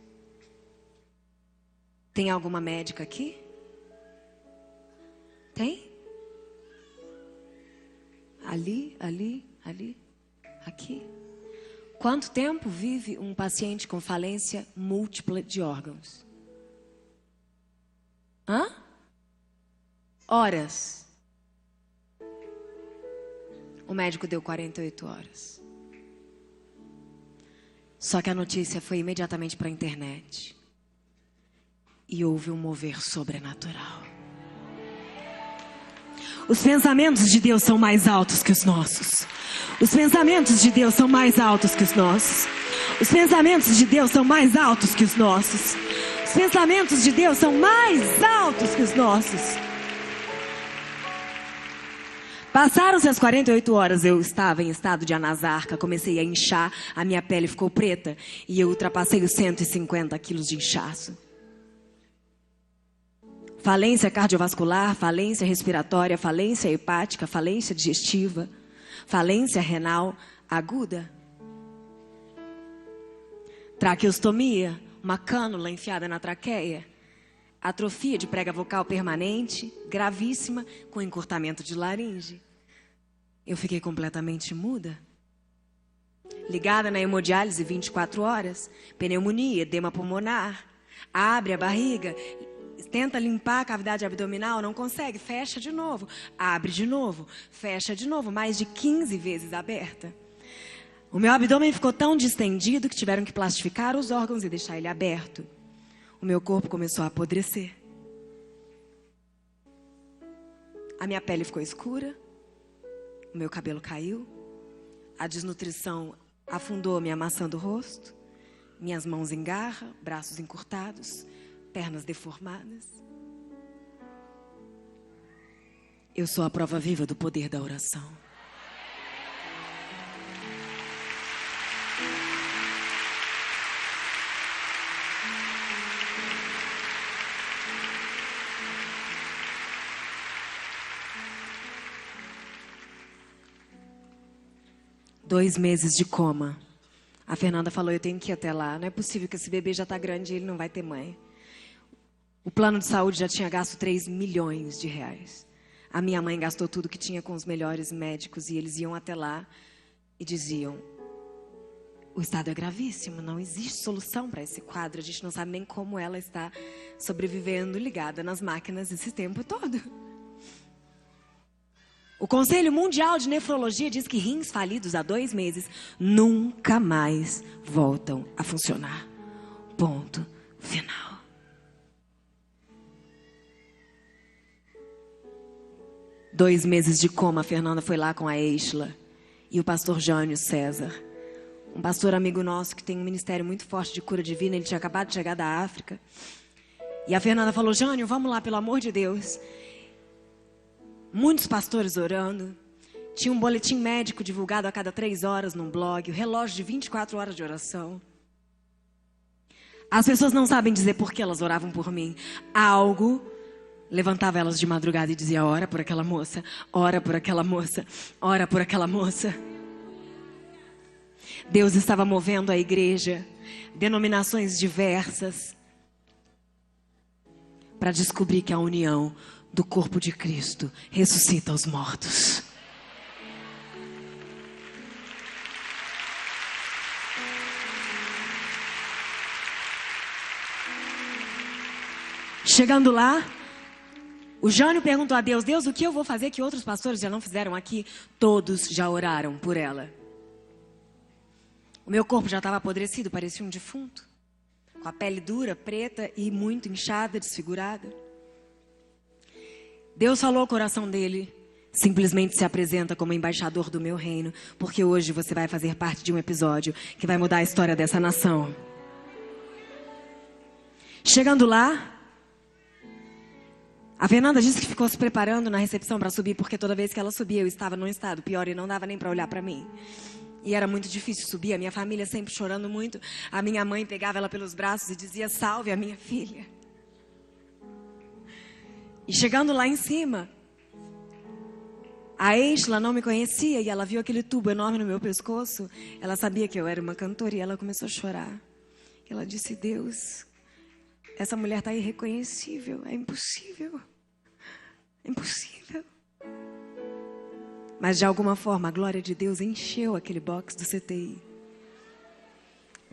Tem alguma médica aqui? Tem? Ali, aqui. Quanto tempo vive um paciente com falência múltipla de órgãos? Horas. O médico deu 48 horas. Só que a notícia foi imediatamente para a internet. E houve um mover sobrenatural. Os pensamentos de Deus são mais altos que os nossos. Os pensamentos de Deus são mais altos que os nossos. Os pensamentos de Deus são mais altos que os nossos. Os pensamentos de Deus são mais altos que os nossos. Passaram-se as 48 horas, eu estava em estado de anasarca, comecei a inchar, a minha pele ficou preta e eu ultrapassei os 150 quilos de inchaço. Falência cardiovascular, falência respiratória, falência hepática, falência digestiva, falência renal aguda. Traqueostomia, uma cânula enfiada na traqueia. Atrofia de prega vocal permanente, gravíssima, com encurtamento de laringe. Eu fiquei completamente muda. Ligada na hemodiálise 24 horas, pneumonia, edema pulmonar. Abre a barriga, tenta limpar a cavidade abdominal, não consegue, fecha de novo. Abre de novo, fecha de novo, mais de 15 vezes aberta. O meu abdômen ficou tão distendido que tiveram que plastificar os órgãos e deixar ele aberto. O meu corpo começou a apodrecer. A minha pele ficou escura. O meu cabelo caiu. A desnutrição afundou minha maçã do rosto. Minhas mãos em garra, braços encurtados, pernas deformadas. Eu sou a prova viva do poder da oração. Dois meses de coma. A Fernanda falou: eu tenho que ir até lá. Não é possível que esse bebê já está grande e ele não vai ter mãe. O plano de saúde já tinha gasto 3 milhões de reais. A minha mãe gastou tudo que tinha com os melhores médicos e eles iam até lá e diziam: o estado é gravíssimo, não existe solução para esse quadro. A gente não sabe nem como ela está sobrevivendo ligada nas máquinas esse tempo todo. O Conselho Mundial de Nefrologia diz que rins falidos há 2 meses nunca mais voltam a funcionar. Ponto final. Dois meses de coma, a Fernanda foi lá com a Eichla e o pastor Jânio César. Um pastor amigo nosso que tem um ministério muito forte de cura divina. Ele tinha acabado de chegar da África. E a Fernanda falou: Jânio, vamos lá, pelo amor de Deus. Muitos pastores orando. Tinha um boletim médico divulgado a cada 3 horas num blog. O relógio de 24 horas de oração. As pessoas não sabem dizer por que elas oravam por mim. Algo Levantava elas de madrugada e dizia: ora por aquela moça, ora por aquela moça, ora por aquela moça. Deus estava movendo a igreja, denominações diversas, para descobrir que a união do corpo de Cristo ressuscita os mortos. Chegando lá, o Jânio perguntou a Deus: Deus, o que eu vou fazer que outros pastores já não fizeram aqui? Todos já oraram por ela. O meu corpo já estava apodrecido, parecia um defunto, com a pele dura, preta e muito inchada, desfigurada. Deus falou ao coração dele: simplesmente se apresenta como embaixador do meu reino, porque hoje você vai fazer parte de um episódio que vai mudar a história dessa nação. Chegando lá, a Fernanda disse que ficou se preparando na recepção para subir, porque toda vez que ela subia eu estava num estado pior e não dava nem para olhar para mim. E era muito difícil subir, a minha família sempre chorando muito. A minha mãe pegava ela pelos braços e dizia: salve a minha filha. E chegando lá em cima, a Eisla não me conhecia e ela viu aquele tubo enorme no meu pescoço. Ela sabia que eu era uma cantora e ela começou a chorar. Ela disse: Deus, essa mulher está irreconhecível, é impossível. É impossível. Mas de alguma forma a glória de Deus encheu aquele box do CTI.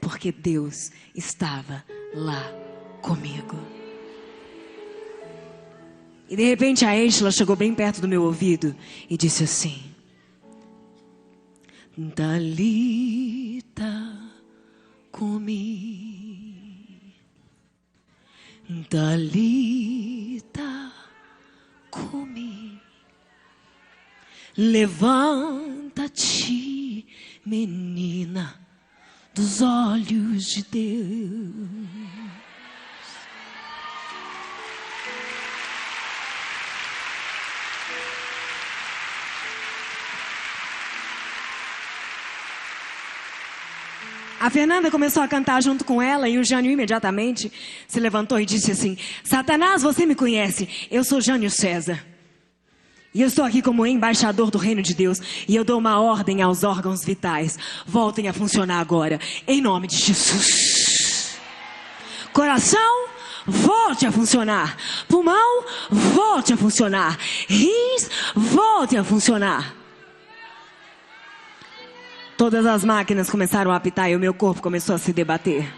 Porque Deus estava lá comigo. E de repente a Eisla chegou bem perto do meu ouvido e disse assim: Talita cumi, Talita cumi, levanta-te, menina dos olhos de Deus. A Fernanda começou a cantar junto com ela e o Jânio imediatamente se levantou e disse assim: Satanás, você me conhece, eu sou Jânio César. E eu estou aqui como embaixador do reino de Deus e eu dou uma ordem aos órgãos vitais. Voltem a funcionar agora, em nome de Jesus. Coração, volte a funcionar. Pulmão, volte a funcionar. Rins, volte a funcionar. Todas as máquinas começaram a apitar e o meu corpo começou a se debater.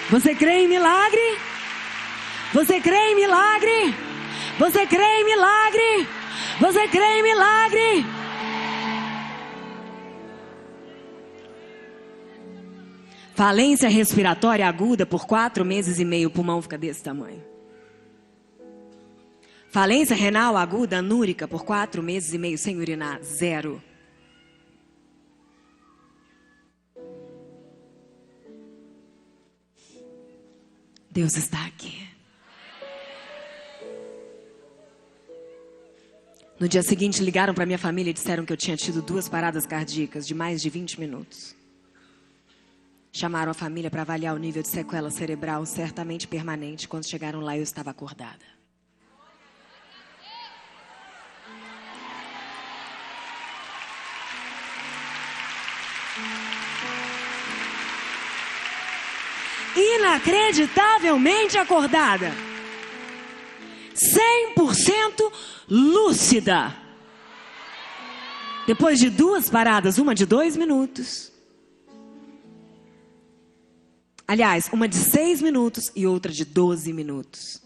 Você crê em milagre? Você crê em milagre? Você crê em milagre? Você crê em milagre? Falência respiratória aguda por 4 meses e meio, o pulmão fica desse tamanho. Falência renal aguda anúrica por 4 meses e meio sem urinar, 0. Deus está aqui. No dia seguinte ligaram para minha família e disseram que eu tinha tido 2 paradas cardíacas de mais de 20 minutos. Chamaram a família para avaliar o nível de sequela cerebral certamente permanente. Quando chegaram lá eu estava acordada. Inacreditavelmente acordada. 100% lúcida. Depois de 2 paradas, uma de 2 minutos. Aliás, uma de 6 minutos e outra de 12 minutos.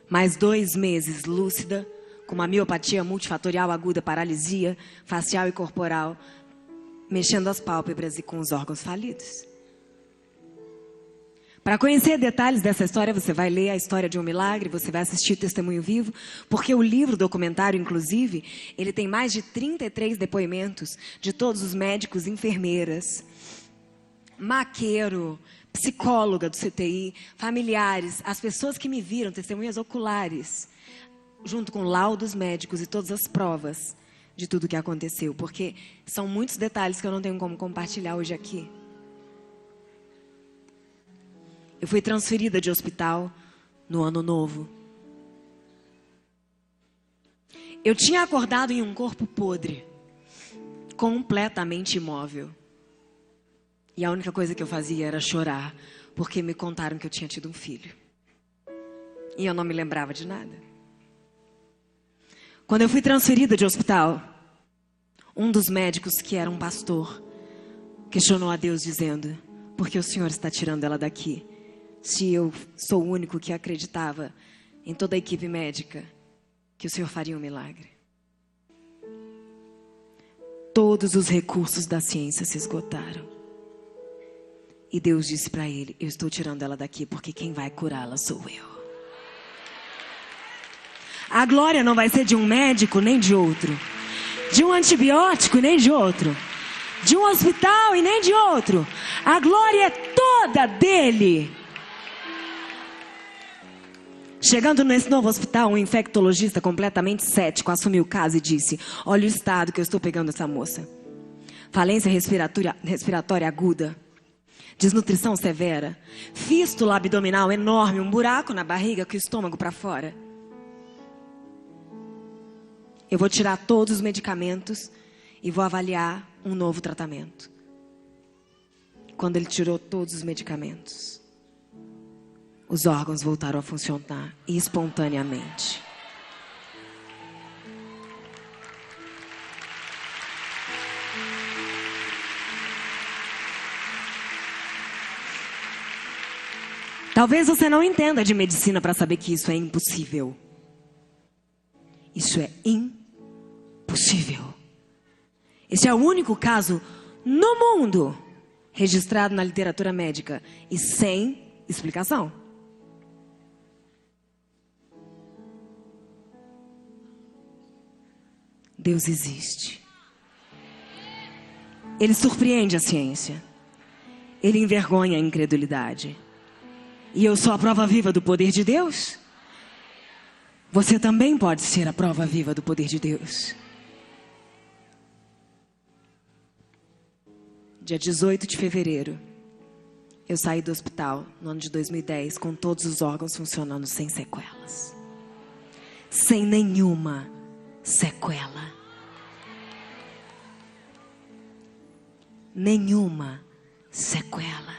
Mais 2 meses lúcida, com uma miopatia multifatorial aguda, paralisia facial e corporal, mexendo as pálpebras e com os órgãos falidos. Para conhecer detalhes dessa história, você vai ler A História de um Milagre, você vai assistir o Testemunho Vivo, porque o livro documentário, inclusive, ele tem mais de 33 depoimentos de todos os médicos, enfermeiras, maqueiro, psicóloga do CTI, familiares, as pessoas que me viram, testemunhas oculares, junto com laudos médicos e todas as provas de tudo que aconteceu, porque são muitos detalhes que eu não tenho como compartilhar hoje aqui. Eu fui transferida de hospital no ano novo. Eu tinha acordado em um corpo podre, completamente imóvel. E a única coisa que eu fazia era chorar, porque me contaram que eu tinha tido um filho. E eu não me lembrava de nada. Quando eu fui transferida de hospital, um dos médicos, que era um pastor, questionou a Deus dizendo: por que o Senhor está tirando ela daqui? Se eu sou o único que acreditava em toda a equipe médica que o Senhor faria um milagre. Todos os recursos da ciência se esgotaram. E Deus disse para ele: eu estou tirando ela daqui porque quem vai curá-la sou eu. A glória não vai ser de um médico nem de outro, de um antibiótico e nem de outro, de um hospital e nem de outro. A glória é toda dele. Chegando nesse novo hospital, um infectologista completamente cético assumiu o caso e disse: olha o estado que eu estou pegando essa moça. Falência respiratória aguda, desnutrição severa, fístula abdominal enorme, um buraco na barriga com o estômago para fora. Eu vou tirar todos os medicamentos e vou avaliar um novo tratamento. Quando ele tirou todos os medicamentos, os órgãos voltaram a funcionar espontaneamente. Talvez você não entenda de medicina para saber que isso é impossível. Isso é impossível. Esse é o único caso no mundo registrado na literatura médica e sem explicação. Deus existe. Ele surpreende a ciência. Ele envergonha a incredulidade. E eu sou a prova viva do poder de Deus. Você também pode ser a prova viva do poder de Deus. Dia 18 de fevereiro, eu saí do hospital no ano de 2010 com todos os órgãos funcionando sem sequelas. Sem nenhuma sequela. Nenhuma sequela.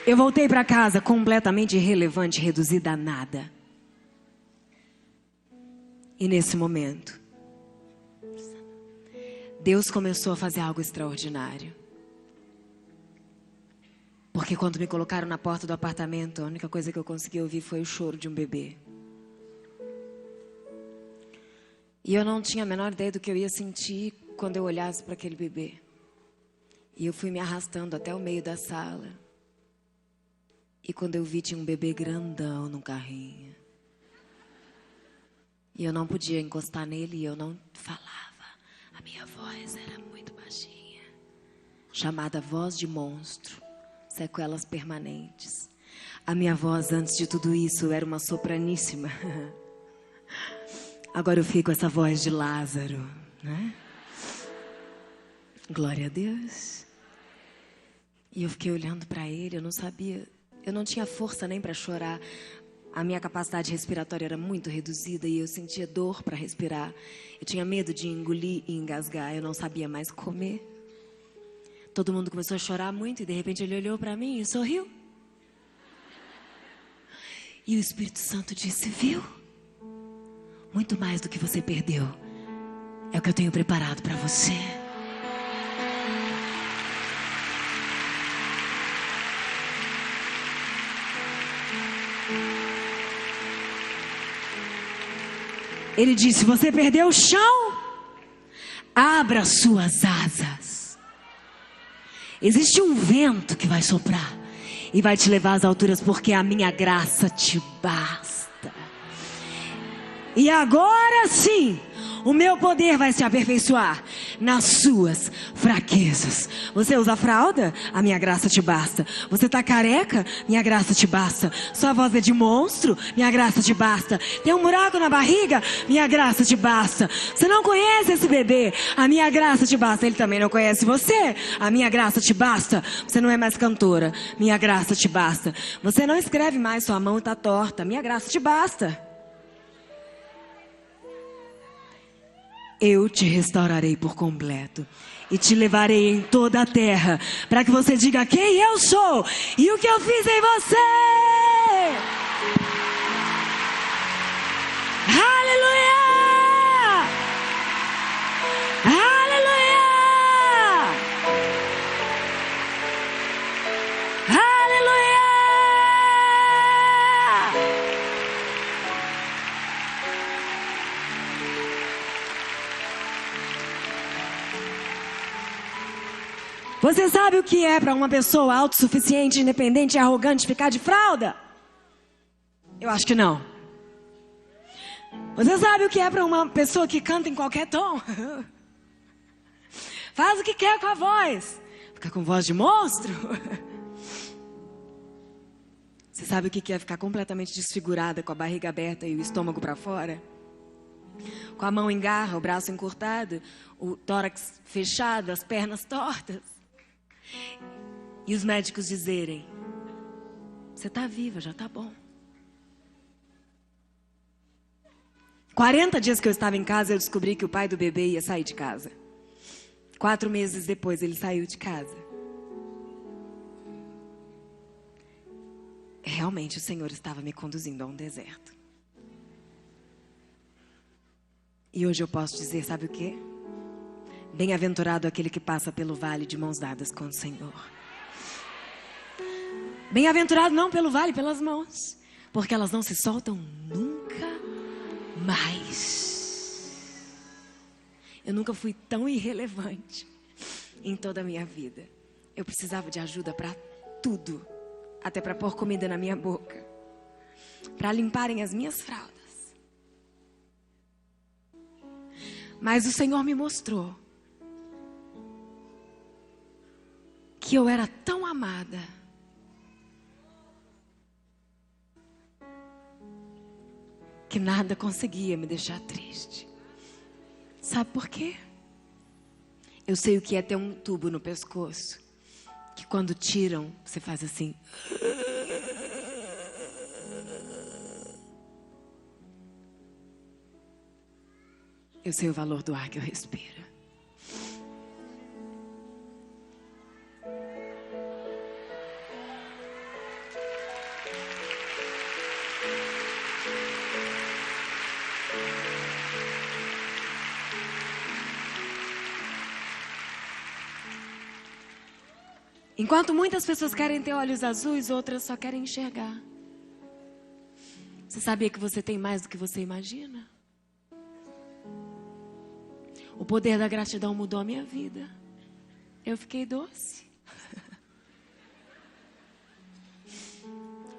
Eu voltei para casa completamente irrelevante, reduzida a nada. E nesse momento, Deus começou a fazer algo extraordinário. Porque quando me colocaram na porta do apartamento, a única coisa que eu consegui ouvir foi o choro de um bebê. E eu não tinha a menor ideia do que eu ia sentir quando eu olhasse para aquele bebê. E eu fui me arrastando até o meio da sala. E quando eu vi, tinha um bebê grandão num carrinho. E eu não podia encostar nele e eu não falava. A minha voz era muito baixinha. Chamada voz de monstro. Sequelas permanentes. A minha voz, antes de tudo isso, era uma sopraníssima. Agora eu fiquei com essa voz de Lázaro, né? Glória a Deus. E eu fiquei olhando para ele, eu não sabia... Eu não tinha força nem para chorar. A minha capacidade respiratória era muito reduzida e eu sentia dor para respirar. Eu tinha medo de engolir e engasgar. Eu não sabia mais comer. Todo mundo começou a chorar muito e de repente ele olhou para mim e sorriu. E o Espírito Santo disse: viu? Muito mais do que você perdeu é o que eu tenho preparado para você. Ele disse: você perdeu o chão? Abra suas asas. Existe um vento que vai soprar e vai te levar às alturas, porque a minha graça te basta. E agora sim, o meu poder vai se aperfeiçoar. nas suas fraquezas. Você usa fralda? A minha graça te basta. Você tá careca? Minha graça te basta. Sua voz é de monstro? Minha graça te basta. Tem um buraco na barriga? Minha graça te basta. Você não conhece esse bebê? A minha graça te basta. Ele também não conhece você? A minha graça te basta. Você não é mais cantora? Minha graça te basta. Você não escreve mais, sua mão tá torta. Minha graça te basta. Eu te restaurarei por completo e te levarei em toda a terra, para que você diga quem eu sou e o que eu fiz em você. Aleluia! Aleluia! Aleluia! Você sabe o que é para uma pessoa autossuficiente, independente e arrogante ficar de fralda? Eu acho que não. Você sabe o que é para uma pessoa que canta em qualquer tom? Faz o que quer com a voz. Fica com voz de monstro. Você sabe o que é ficar completamente desfigurada, com a barriga aberta e o estômago para fora? Com a mão em garra, o braço encurtado, o tórax fechado, as pernas tortas. E os médicos dizerem: você está viva, já está bom. 40 dias que eu estava em casa, eu descobri que o pai do bebê ia sair de casa. 4 meses depois, ele saiu de casa. Realmente, o Senhor estava me conduzindo a um deserto. E hoje eu posso dizer, sabe o quê? Bem-aventurado aquele que passa pelo vale de mãos dadas com o Senhor. Bem-aventurado não pelo vale, pelas mãos, porque elas não se soltam nunca mais. Eu nunca fui tão irrelevante em toda a minha vida. Eu precisava de ajuda para tudo, até para pôr comida na minha boca, para limparem as minhas fraldas. Mas o Senhor me mostrou que eu era tão amada, que nada conseguia me deixar triste. Sabe por quê? Eu sei o que é ter um tubo no pescoço, que quando tiram, você faz assim. Eu sei o valor do ar que eu respiro. Enquanto muitas pessoas querem ter olhos azuis, outras só querem enxergar. Você sabia que você tem mais do que você imagina? O poder da gratidão mudou a minha vida. Eu fiquei doce.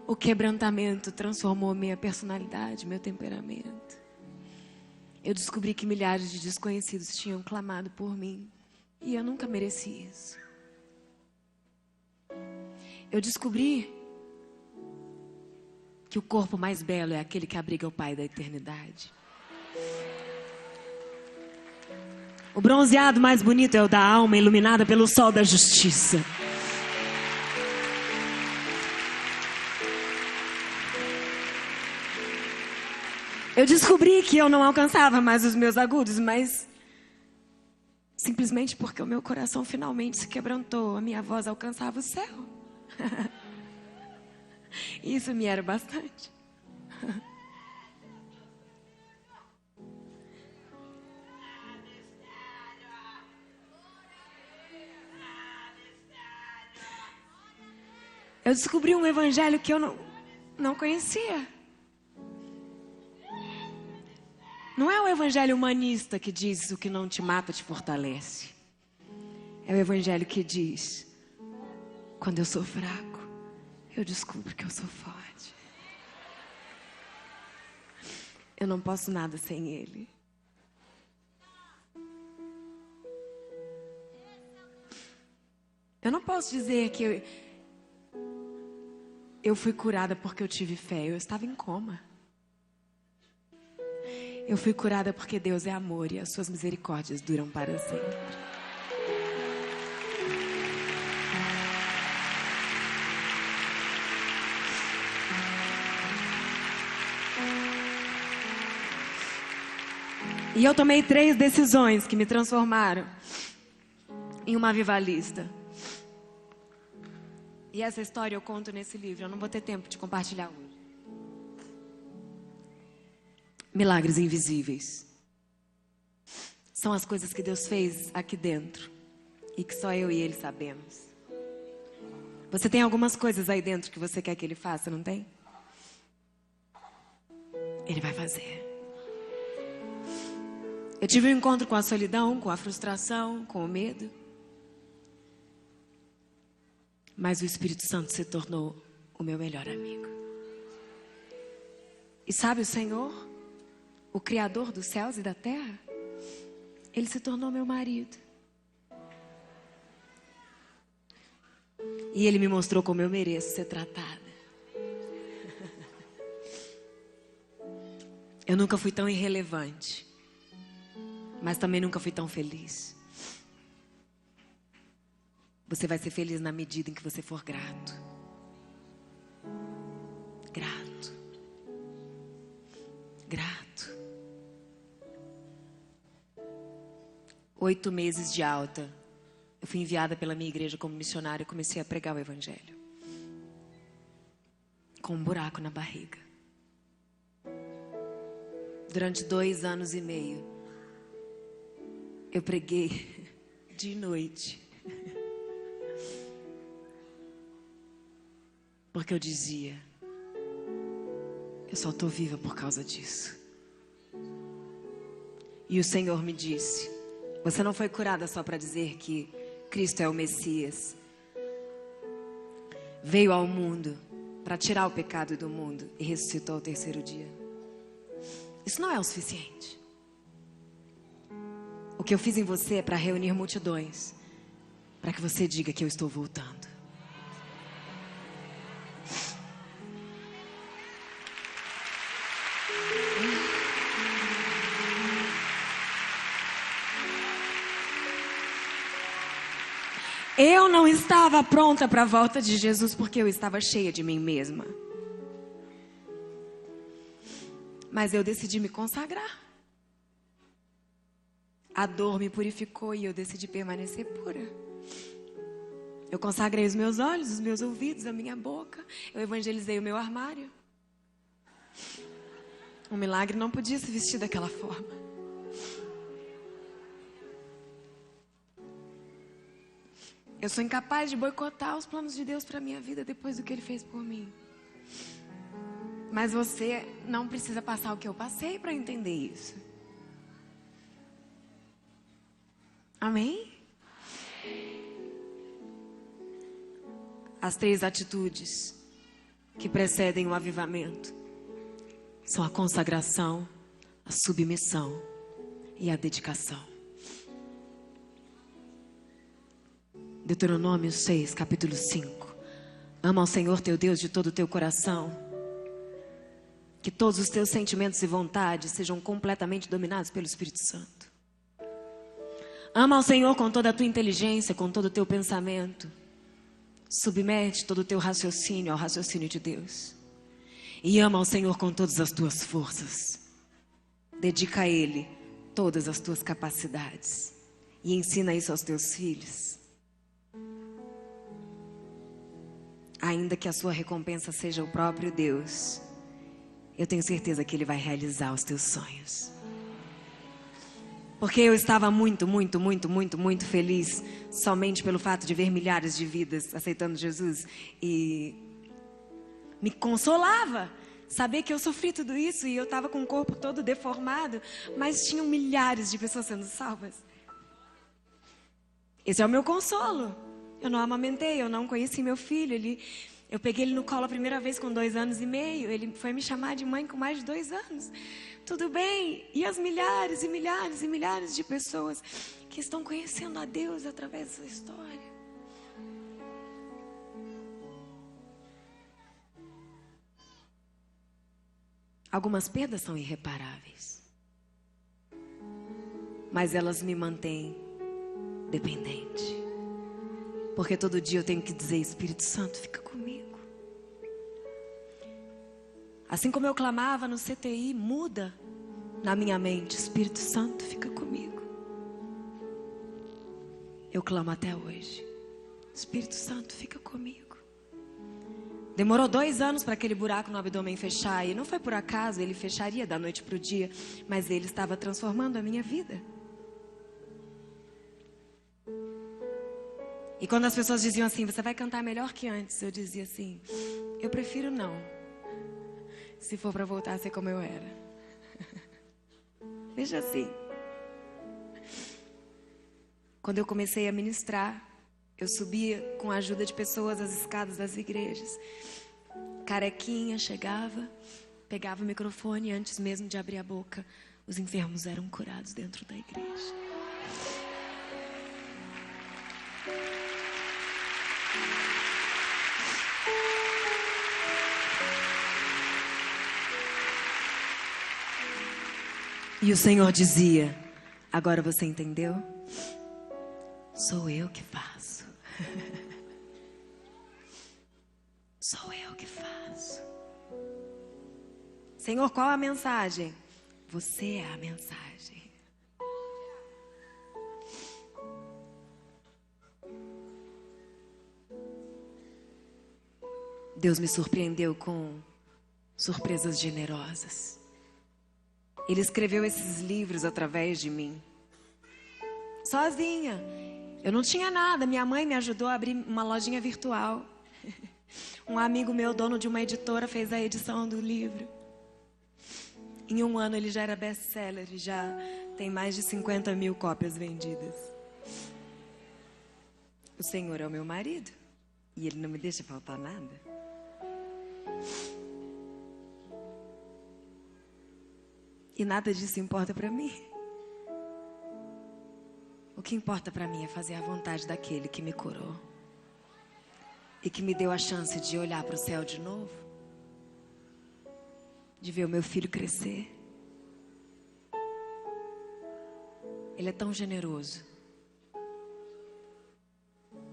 O quebrantamento transformou minha personalidade, meu temperamento. Eu descobri que milhares de desconhecidos tinham clamado por mim. E eu nunca mereci isso. Eu descobri que o corpo mais belo é aquele que abriga o Pai da eternidade. O bronzeado mais bonito é o da alma iluminada pelo sol da justiça. Eu descobri que eu não alcançava mais os meus agudos, mas simplesmente porque o meu coração finalmente se quebrantou, a minha voz alcançava o céu. Isso me era bastante. Eu descobri um evangelho que eu não conhecia. Não é o evangelho humanista que diz: o que não te mata te fortalece. É o evangelho que diz: quando eu sou fraco, eu descubro que eu sou forte. Eu não posso nada sem Ele. Eu não posso dizer que eu fui curada porque eu tive fé. Eu estava em coma. Eu fui curada porque Deus é amor e as suas misericórdias duram para sempre. E eu tomei 3 decisões que me transformaram em uma avivalista. E essa história eu conto nesse livro. Eu não vou ter tempo de compartilhar hoje. Milagres invisíveis. São as coisas que Deus fez aqui dentro e que só eu e Ele sabemos. Você tem algumas coisas aí dentro que você quer que Ele faça, não tem? Ele vai fazer. Eu tive um encontro com a solidão, com a frustração, com o medo. Mas o Espírito Santo se tornou o meu melhor amigo. E sabe o Senhor, o Criador dos céus e da terra? Ele se tornou meu marido. E Ele me mostrou como eu mereço ser tratada. Eu nunca fui tão irrelevante, mas também nunca fui tão feliz. Você vai ser feliz na medida em que você for grato. Grato. Grato. 8 meses de alta. Eu fui enviada pela minha igreja como missionária e comecei a pregar o Evangelho. Com um buraco na barriga. Durante 2 anos e meio, eu preguei de noite. Porque eu dizia, eu só estou viva por causa disso. E o Senhor me disse, você não foi curada só para dizer que Cristo é o Messias. Veio ao mundo para tirar o pecado do mundo e ressuscitou ao 3º dia. Isso não é o suficiente. O que eu fiz em você é para reunir multidões, para que você diga que eu estou voltando. Eu não estava pronta para a volta de Jesus porque eu estava cheia de mim mesma. Mas eu decidi me consagrar. A dor me purificou e eu decidi permanecer pura. Eu consagrei os meus olhos, os meus ouvidos, a minha boca. Eu evangelizei o meu armário. Um milagre não podia se vestir daquela forma. Eu sou incapaz de boicotar os planos de Deus para a minha vida depois do que Ele fez por mim. Mas você não precisa passar o que eu passei para entender isso. Amém? As 3 atitudes que precedem o avivamento são a consagração, a submissão e a dedicação. Deuteronômio 6, capítulo 5. Ama ao Senhor teu Deus de todo o teu coração. Que todos os teus sentimentos e vontades sejam completamente dominados pelo Espírito Santo. Ama ao Senhor com toda a tua inteligência, com todo o teu pensamento. Submete todo o teu raciocínio ao raciocínio de Deus. E ama ao Senhor com todas as tuas forças. Dedica a Ele todas as tuas capacidades. E ensina isso aos teus filhos. Ainda que a sua recompensa seja o próprio Deus, eu tenho certeza que Ele vai realizar os teus sonhos. Porque eu estava muito feliz somente pelo fato de ver milhares de vidas aceitando Jesus. E me consolava saber que eu sofri tudo isso e eu estava com o corpo todo deformado, mas tinham milhares de pessoas sendo salvas. Esse é o meu consolo. Eu não amamentei, eu não conheci meu filho. Eu peguei ele no colo a primeira vez com 2 anos e meio. Ele foi me chamar de mãe com mais de 2 anos. Tudo bem? E as milhares e milhares e milhares de pessoas que estão conhecendo a Deus através da sua história. Algumas perdas são irreparáveis, mas elas me mantêm dependente. Porque todo dia eu tenho que dizer: Espírito Santo, fica comigo. Assim como eu clamava no CTI, muda na minha mente: Espírito Santo, fica comigo. Eu clamo até hoje: Espírito Santo, fica comigo. Demorou 2 anos para aquele buraco no abdômen fechar. E não foi por acaso, ele fecharia da noite para o dia. Mas ele estava transformando a minha vida. E quando as pessoas diziam assim: você vai cantar melhor que antes, eu dizia assim: eu prefiro não, se for para voltar a ser como eu era. Deixa assim. Quando eu comecei a ministrar, eu subia com a ajuda de pessoas as escadas das igrejas. Carequinha chegava, pegava o microfone e antes mesmo de abrir a boca, os enfermos eram curados dentro da igreja. E o Senhor dizia: agora você entendeu? Sou eu que faço. Sou eu que faço. Senhor, qual a mensagem? Você é a mensagem. Deus me surpreendeu com surpresas generosas. Ele escreveu esses livros através de mim. Sozinha. Eu não tinha nada. Minha mãe me ajudou a abrir uma lojinha virtual. Um amigo meu, dono de uma editora, fez a edição do livro. Em 1 ano ele já era best-seller. Já tem mais de 50 mil cópias vendidas. O Senhor é o meu marido. E Ele não me deixa faltar nada. E nada disso importa para mim. O que importa para mim é fazer a vontade daquele que me curou. E que me deu a chance de olhar para o céu de novo. De ver o meu filho crescer. Ele é tão generoso.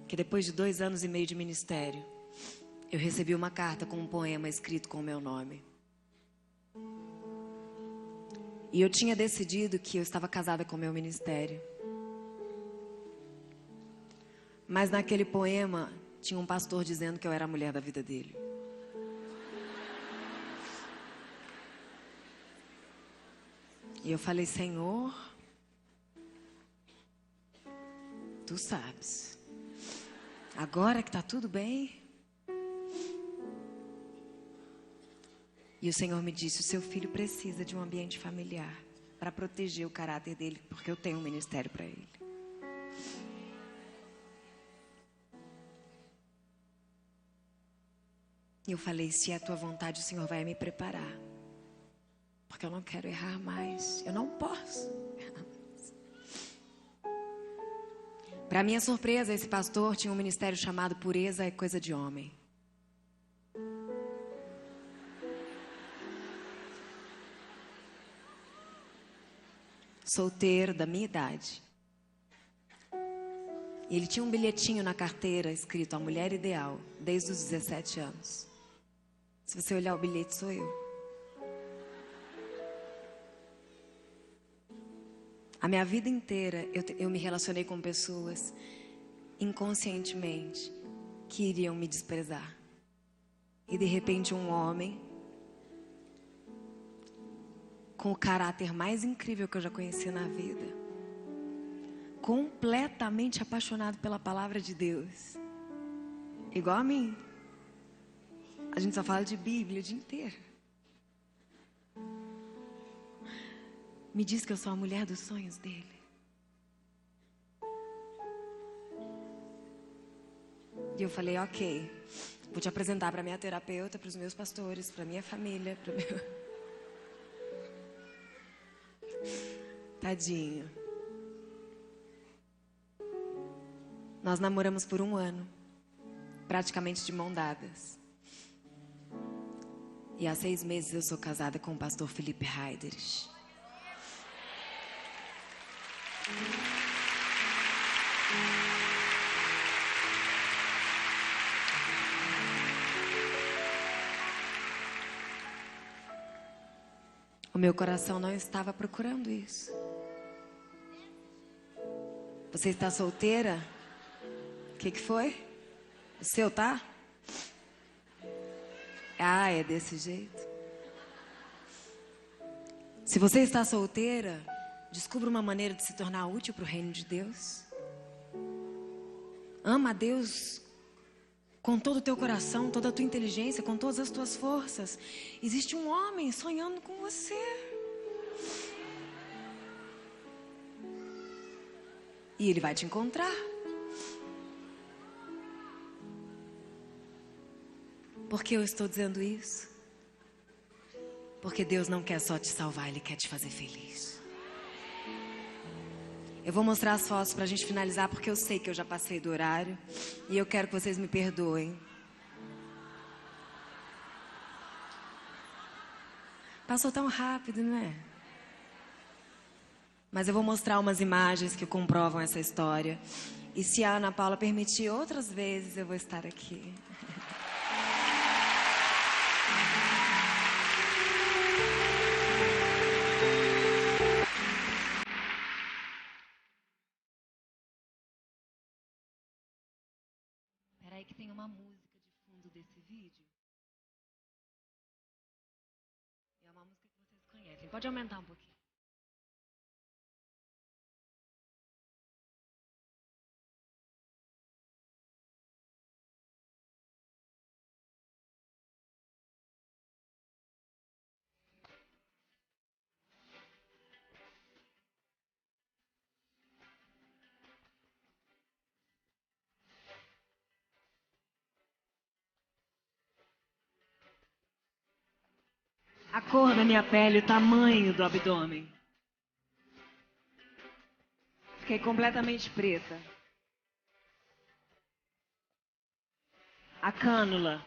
Que depois de 2 anos e meio de ministério, eu recebi uma carta com um poema escrito com o meu nome. E eu tinha decidido que eu estava casada com o meu ministério. Mas naquele poema tinha um pastor dizendo que eu era a mulher da vida dele. E eu falei: Senhor, Tu sabes. Agora que está tudo bem. E o Senhor me disse: o seu filho precisa de um ambiente familiar para proteger o caráter dele, porque eu tenho um ministério para ele. E eu falei: se é a tua vontade, o Senhor vai me preparar. Porque eu não quero errar mais. Eu não posso errar mais. Para minha surpresa, esse pastor tinha um ministério chamado Pureza é Coisa de Homem. Solteiro, da minha idade. E ele tinha um bilhetinho na carteira escrito: a mulher ideal, desde os 17 anos. Se você olhar o bilhete, sou eu. A minha vida inteira eu me relacionei com pessoas inconscientemente que iriam me desprezar. E de repente um homem com o caráter mais incrível que eu já conheci na vida, completamente apaixonado pela palavra de Deus, igual a mim. A gente só fala de Bíblia o dia inteiro. Me diz que eu sou a mulher dos sonhos dele. E eu falei: ok, vou te apresentar para minha terapeuta, para os meus pastores, para minha família, para meu... Tadinho. Nós namoramos por 1 ano, praticamente de mão dadas. E há 6 meses eu sou casada com o pastor Felipe Heiderich. O meu coração não estava procurando isso. Você está solteira? O que foi? O seu tá? Ah, é desse jeito. Se você está solteira, descubra uma maneira de se tornar útil para o reino de Deus. Ama a Deus com todo o teu coração, toda a tua inteligência, com todas as tuas forças. Existe um homem sonhando com você. E ele vai te encontrar. Por que eu estou dizendo isso? Porque Deus não quer só te salvar, Ele quer te fazer feliz. Eu vou mostrar as fotos pra gente finalizar, porque eu sei que eu já passei do horário. E eu quero que vocês me perdoem. Passou tão rápido, não é? Mas eu vou mostrar umas imagens que comprovam essa história. E se a Ana Paula permitir, outras vezes eu vou estar aqui. Peraí que tem uma música de fundo desse vídeo. É uma música que vocês conhecem. Pode aumentar um pouquinho. A cor da minha pele, o tamanho do abdômen. Fiquei completamente preta. A cânula.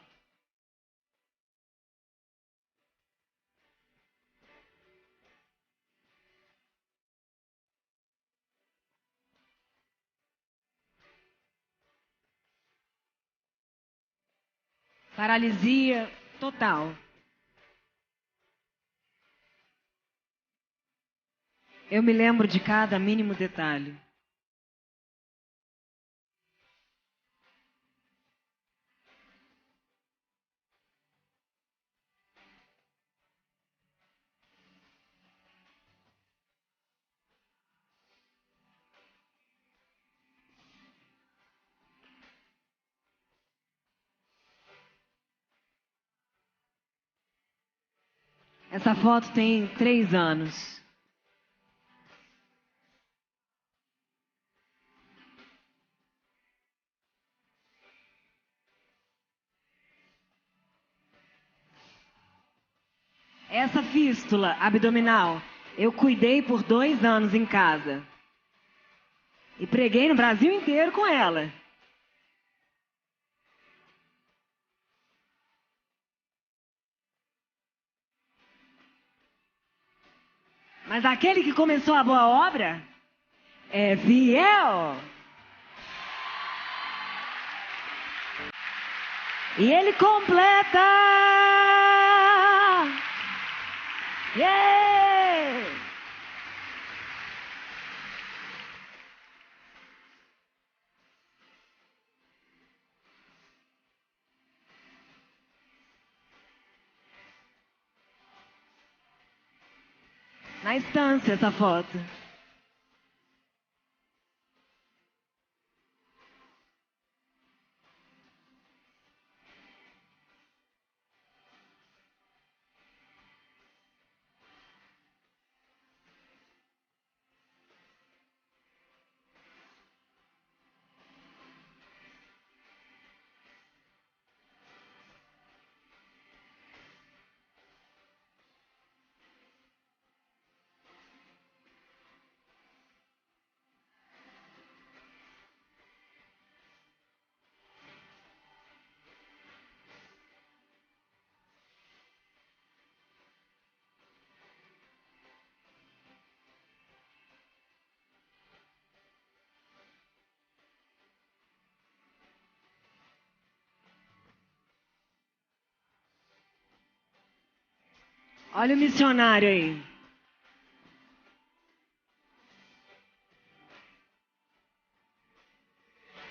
Paralisia total. Eu me lembro de cada mínimo detalhe. Essa foto tem 3 anos. Essa fístula abdominal, eu cuidei por 2 anos em casa. E preguei no Brasil inteiro com ela. Mas aquele que começou a boa obra é fiel. E ele completa. Yeah! Na estância essa foto. Olha o missionário aí.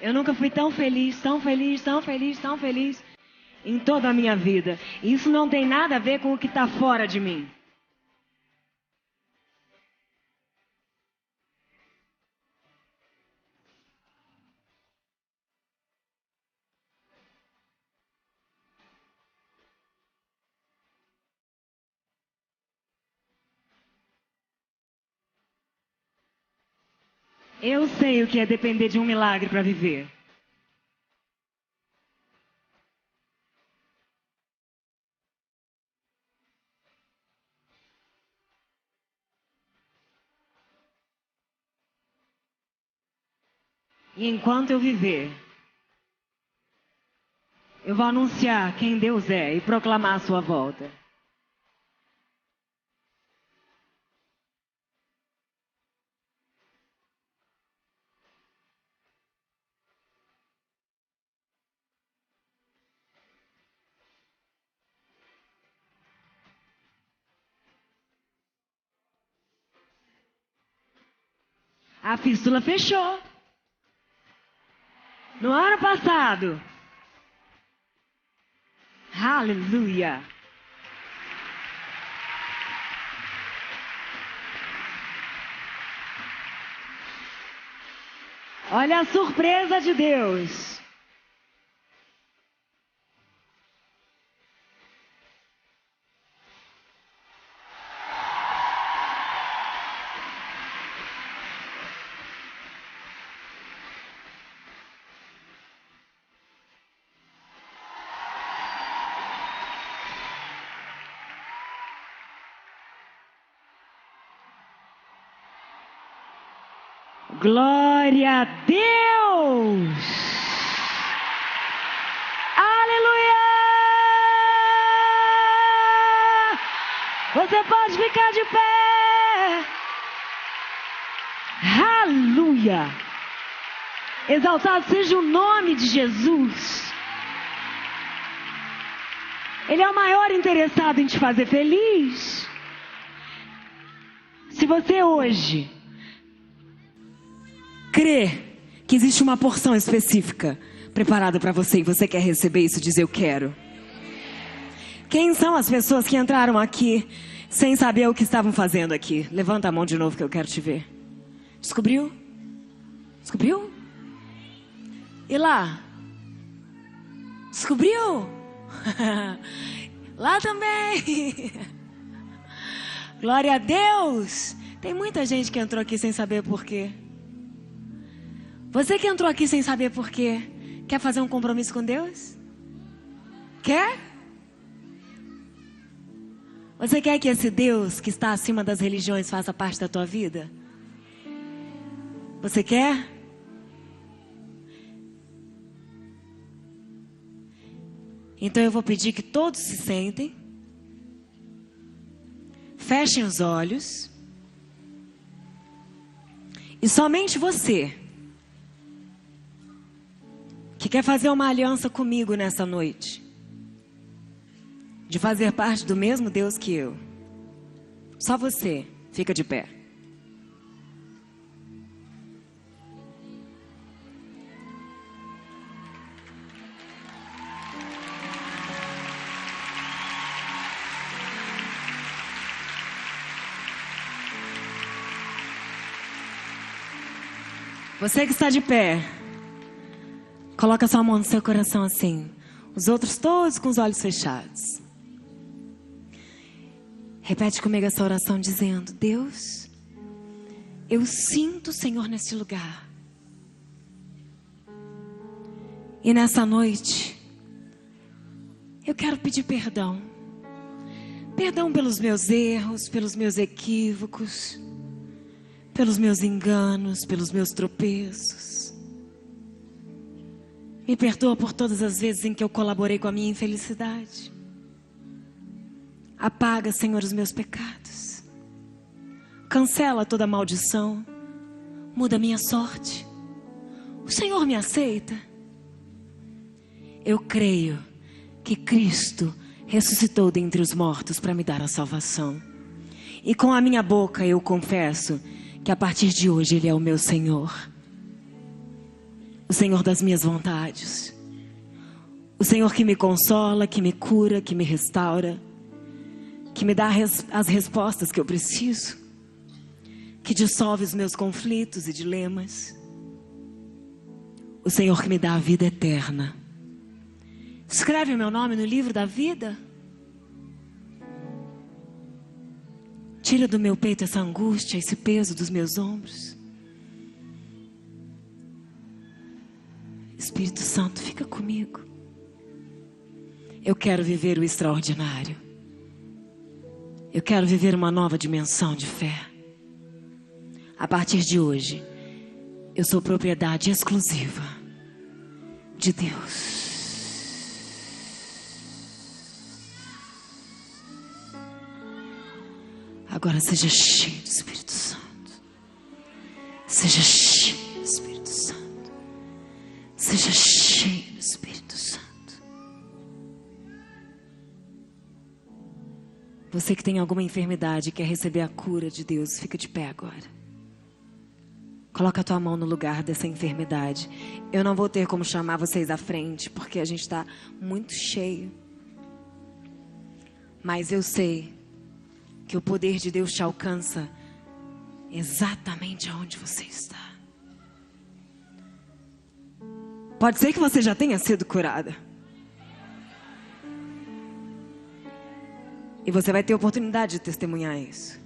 Eu nunca fui tão feliz, tão feliz, tão feliz, tão feliz em toda a minha vida. E isso não tem nada a ver com o que está fora de mim. Eu sei o que é depender de um milagre para viver. E enquanto eu viver, eu vou anunciar quem Deus é e proclamar a sua volta. A fístula fechou. No ano passado. Aleluia. Olha a surpresa de Deus. Glória a Deus! Aleluia! Você pode ficar de pé! Aleluia! Exaltado seja o nome de Jesus. Ele é o maior interessado em te fazer feliz. Se você hoje crê que existe uma porção específica preparada para você e você quer receber isso, diz eu quero. Quem são as pessoas que entraram aqui sem saber o que estavam fazendo aqui? Levanta a mão de novo que eu quero te ver. Descobriu? Descobriu? E lá? Descobriu? Lá também. Glória a Deus. Tem muita gente que entrou aqui sem saber por quê. Você que entrou aqui sem saber por quê, quer fazer um compromisso com Deus? Quer? Você quer que esse Deus que está acima das religiões faça parte da tua vida? Você quer? Então eu vou pedir que todos se sentem, fechem os olhos, e somente você que quer fazer uma aliança comigo nessa noite, de fazer parte do mesmo Deus que eu, só você fica de pé. Você que está de pé, coloca sua mão no seu coração assim. Os outros todos com os olhos fechados. Repete comigo essa oração dizendo: Deus, eu sinto o Senhor neste lugar. E nessa noite, eu quero pedir perdão. Perdão pelos meus erros, pelos meus equívocos, pelos meus enganos, pelos meus tropeços. Me perdoa por todas as vezes em que eu colaborei com a minha infelicidade. Apaga, Senhor, os meus pecados. Cancela toda maldição. Muda a minha sorte. O Senhor me aceita. Eu creio que Cristo ressuscitou dentre os mortos para me dar a salvação. E com a minha boca eu confesso que a partir de hoje Ele é o meu Senhor. O Senhor das minhas vontades. O Senhor que me consola, que me cura, que me restaura. Que me dá as respostas que eu preciso. Que dissolve os meus conflitos e dilemas. O Senhor que me dá a vida eterna. Escreve o meu nome no livro da vida. Tira do meu peito essa angústia, esse peso dos meus ombros. Espírito Santo, fica comigo. Eu quero viver o extraordinário. Eu quero viver uma nova dimensão de fé. A partir de hoje, eu sou propriedade exclusiva de Deus. Agora seja cheio do Espírito Santo. Seja cheio do Espírito Santo. Seja cheio do Espírito Santo. Você que tem alguma enfermidade e quer receber a cura de Deus, fica de pé agora. Coloca a tua mão no lugar dessa enfermidade. Eu não vou ter como chamar vocês à frente, porque a gente está muito cheio. Mas eu sei que o poder de Deus te alcança exatamente aonde você está. Pode ser que você já tenha sido curada. E você vai ter oportunidade de testemunhar isso.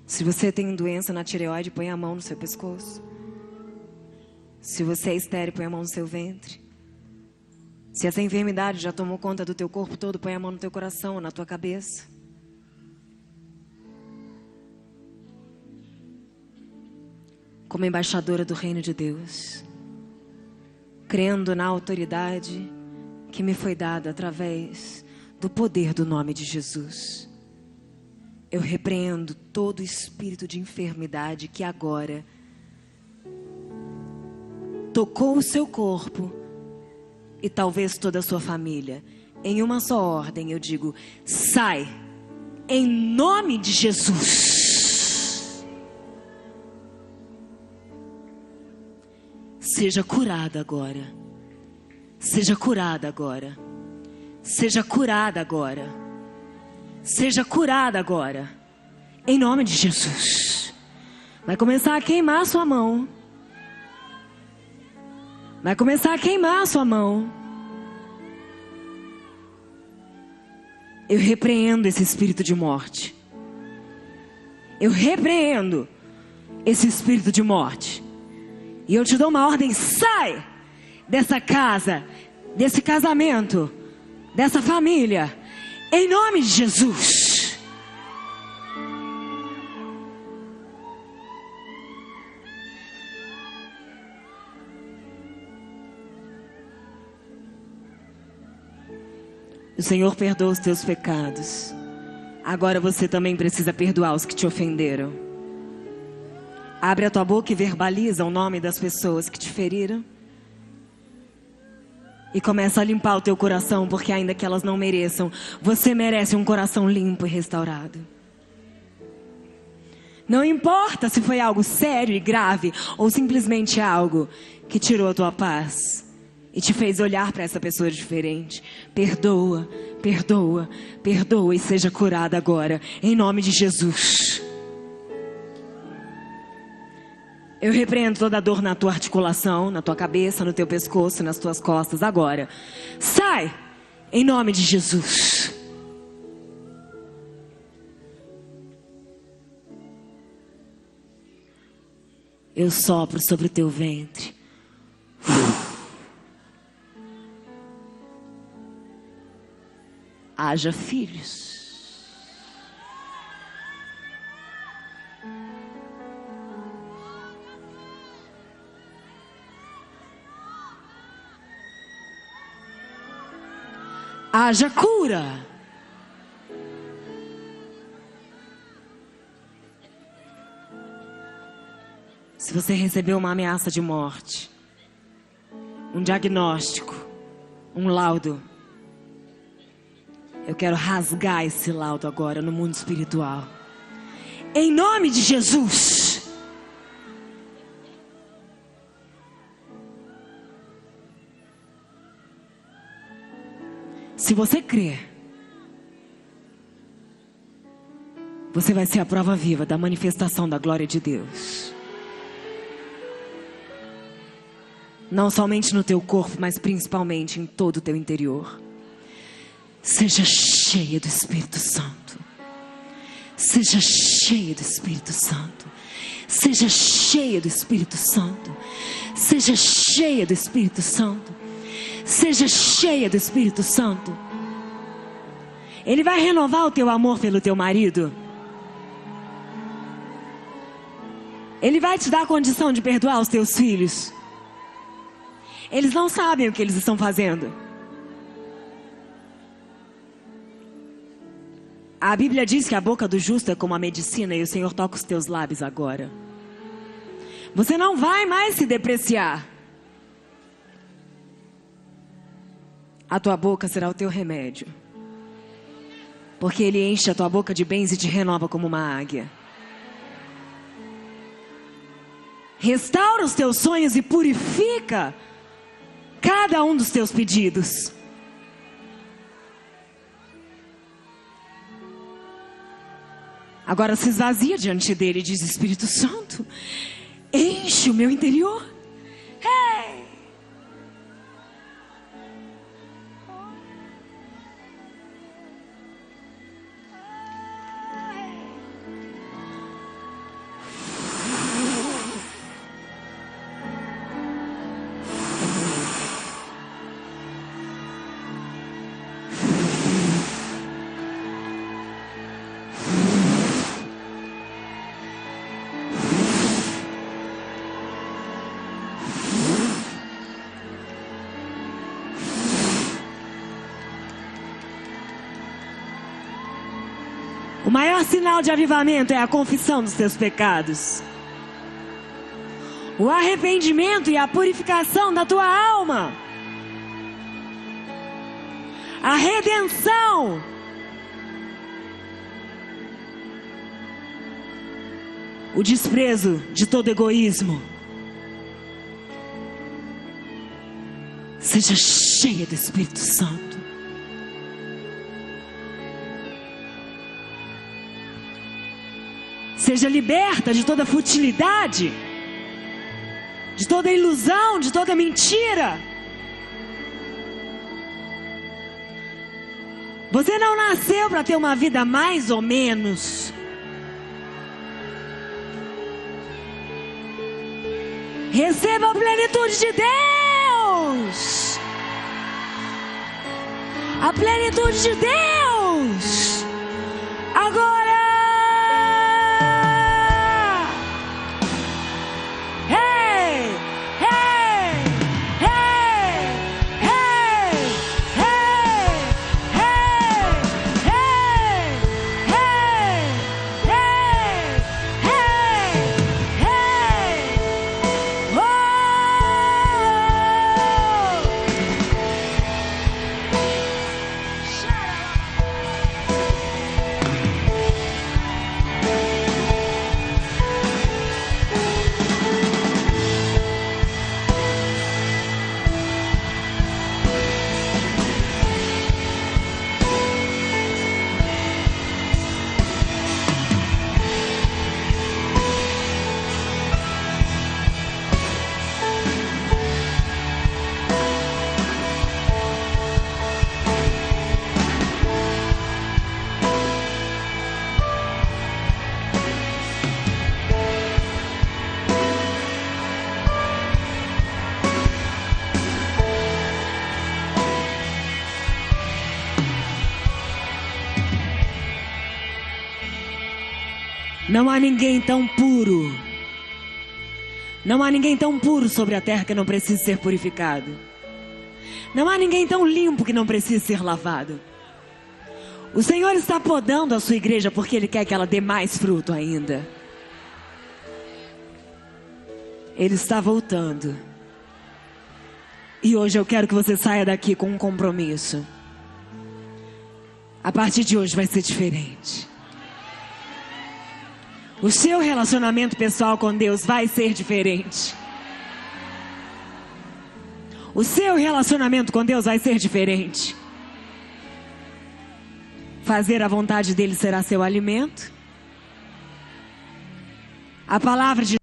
Se você tem doença na tireoide, põe a mão no seu pescoço. Se você é estéril, põe a mão no seu ventre. Se essa enfermidade já tomou conta do teu corpo todo, põe a mão no teu coração, na tua cabeça. Como embaixadora do reino de Deus, crendo na autoridade que me foi dada através do poder do nome de Jesus, eu repreendo todo espírito de enfermidade que agora tocou o seu corpo e talvez toda a sua família. Em uma só ordem eu digo: sai, em nome de Jesus. Seja curada agora. Seja curada agora. Seja curada agora. Seja curada agora. Em nome de Jesus. Vai começar a queimar a sua mão. Vai começar a queimar a sua mão. Eu repreendo esse espírito de morte. Eu repreendo esse espírito de morte. E eu te dou uma ordem: sai dessa casa, desse casamento, dessa família, em nome de Jesus. O Senhor perdoa os teus pecados. Agora você também precisa perdoar os que te ofenderam. Abre a tua boca e verbaliza o nome das pessoas que te feriram. E começa a limpar o teu coração, porque ainda que elas não mereçam, você merece um coração limpo e restaurado. Não importa se foi algo sério e grave, ou simplesmente algo que tirou a tua paz e te fez olhar para essa pessoa diferente. Perdoa, perdoa, perdoa e seja curada agora, em nome de Jesus. Eu repreendo toda dor na tua articulação, na tua cabeça, no teu pescoço, nas tuas costas agora. Sai, em nome de Jesus. Eu sopro sobre o teu ventre. Haja filhos. Haja cura. Se você recebeu uma ameaça de morte, um diagnóstico, um laudo, Eu quero rasgar esse laudo agora no mundo espiritual. Em nome de Jesus. Se você crer, você vai ser a prova viva da manifestação da glória de Deus. Não somente no teu corpo, mas principalmente em todo o teu interior. Seja cheia do Espírito Santo. Seja cheia do Espírito Santo. Seja cheia do Espírito Santo. Seja cheia do Espírito Santo. Seja cheia do Espírito Santo. Ele vai renovar o teu amor pelo teu marido. Ele vai te dar a condição de perdoar os teus filhos. Eles não sabem o que eles estão fazendo. A Bíblia diz que a boca do justo é como a medicina, e o Senhor toca os teus lábios agora. Você não vai mais se depreciar. A tua boca será o teu remédio. Porque Ele enche a tua boca de bens e te renova como uma águia. Restaura os teus sonhos e purifica cada um dos teus pedidos. Agora se esvazia diante dele e diz: Espírito Santo, enche o meu interior. Hey! O maior sinal de avivamento é a confissão dos teus pecados. O arrependimento e a purificação da tua alma. A redenção. O desprezo de todo egoísmo. Seja cheia do Espírito Santo. Seja liberta de toda futilidade, de toda ilusão, de toda mentira. Você não nasceu para ter uma vida mais ou menos. Receba a plenitude de Deus. A plenitude de Deus. Agora. Não há ninguém tão puro. Não há ninguém tão puro sobre a terra que não precise ser purificado. Não há ninguém tão limpo que não precise ser lavado. O Senhor está podando a sua igreja porque Ele quer que ela dê mais fruto ainda. Ele está voltando. E hoje eu quero que você saia daqui com um compromisso. A partir de hoje vai ser diferente. O seu relacionamento pessoal com Deus vai ser diferente. O seu relacionamento com Deus vai ser diferente. Fazer a vontade dele será seu alimento. A palavra de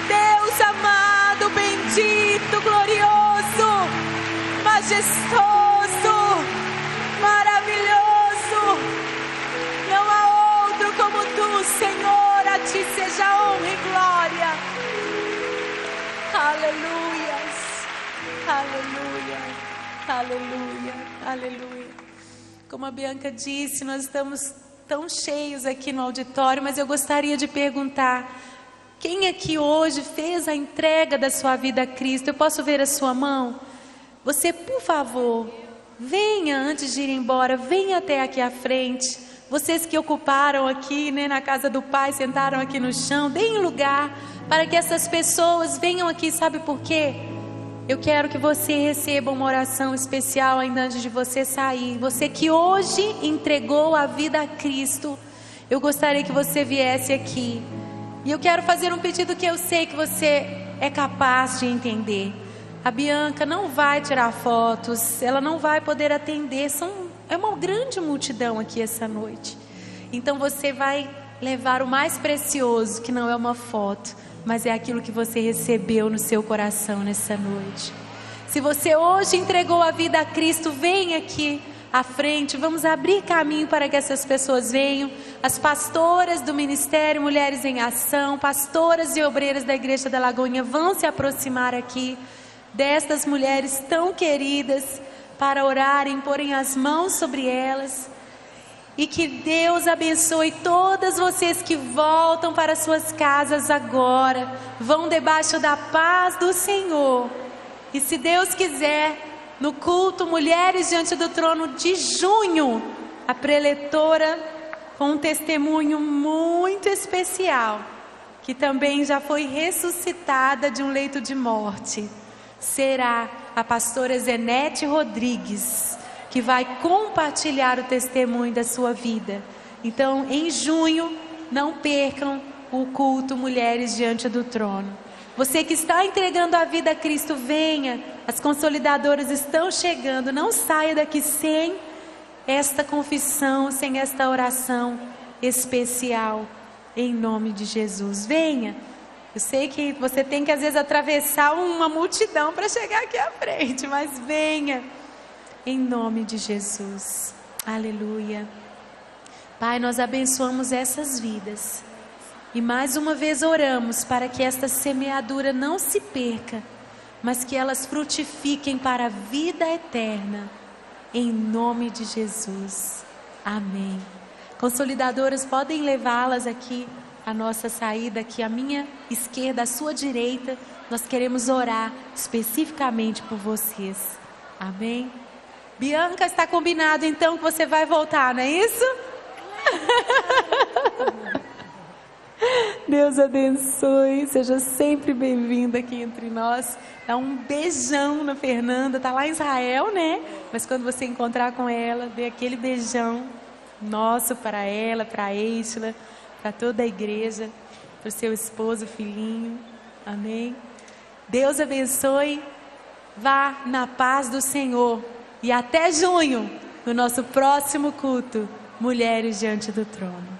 Deus amado, bendito, glorioso, majestoso, maravilhoso. Não há outro como tu, Senhor. A ti seja honra e glória. Aleluias, aleluia, aleluia, aleluia. Como a Bianca disse, nós estamos tão cheios aqui no auditório, mas eu gostaria de perguntar: quem aqui hoje fez a entrega da sua vida a Cristo? Eu posso ver a sua mão? Você, por favor, venha antes de ir embora, venha até aqui à frente. Vocês que ocuparam aqui, né, na casa do Pai, sentaram aqui no chão, deem lugar para que essas pessoas venham aqui. Sabe por quê? Eu quero que você receba uma oração especial ainda antes de você sair. Você que hoje entregou a vida a Cristo, eu gostaria que você viesse aqui. E eu quero fazer um pedido que eu sei que você é capaz de entender. A Bianca não vai tirar fotos, ela não vai poder atender. É uma grande multidão aqui essa noite. Então você vai levar o mais precioso, que não é uma foto, mas é aquilo que você recebeu no seu coração nessa noite. Se você hoje entregou a vida a Cristo, vem aqui à frente, vamos abrir caminho para que essas pessoas venham. As pastoras do Ministério Mulheres em Ação, pastoras e obreiras da Igreja da Lagoinha vão se aproximar aqui destas mulheres tão queridas para orarem, porem as mãos sobre elas. E que Deus abençoe todas vocês que voltam para suas casas agora, vão debaixo da paz do Senhor. E se Deus quiser, no culto Mulheres Diante do Trono de junho, a preletora com um testemunho muito especial, que também já foi ressuscitada de um leito de morte, será a pastora Zenete Rodrigues, que vai compartilhar o testemunho da sua vida. Então, em junho, não percam o culto Mulheres Diante do Trono. Você que está entregando a vida a Cristo, venha. As consolidadoras estão chegando. Não saia daqui sem esta confissão, sem esta oração especial, em nome de Jesus. Venha. Eu sei que você tem que às vezes atravessar uma multidão para chegar aqui à frente, mas venha, em nome de Jesus. Aleluia. Pai, nós abençoamos essas vidas e mais uma vez oramos para que esta semeadura não se perca, mas que elas frutifiquem para a vida eterna, em nome de Jesus. Amém. Consolidadoras, podem levá-las aqui, a nossa saída aqui, à minha esquerda, à sua direita. Nós queremos orar especificamente por vocês. Amém? Bianca, está combinado então que você vai voltar, não é isso? Deus abençoe, seja sempre bem-vinda aqui entre nós. Dá um beijão na Fernanda, tá lá em Israel, né? Mas quando você encontrar com ela, dê aquele beijão nosso para ela, para a Isla, para toda a igreja, para o seu esposo, filhinho. Amém? Deus abençoe, vá na paz do Senhor. E até junho, no nosso próximo culto, Mulheres Diante do Trono.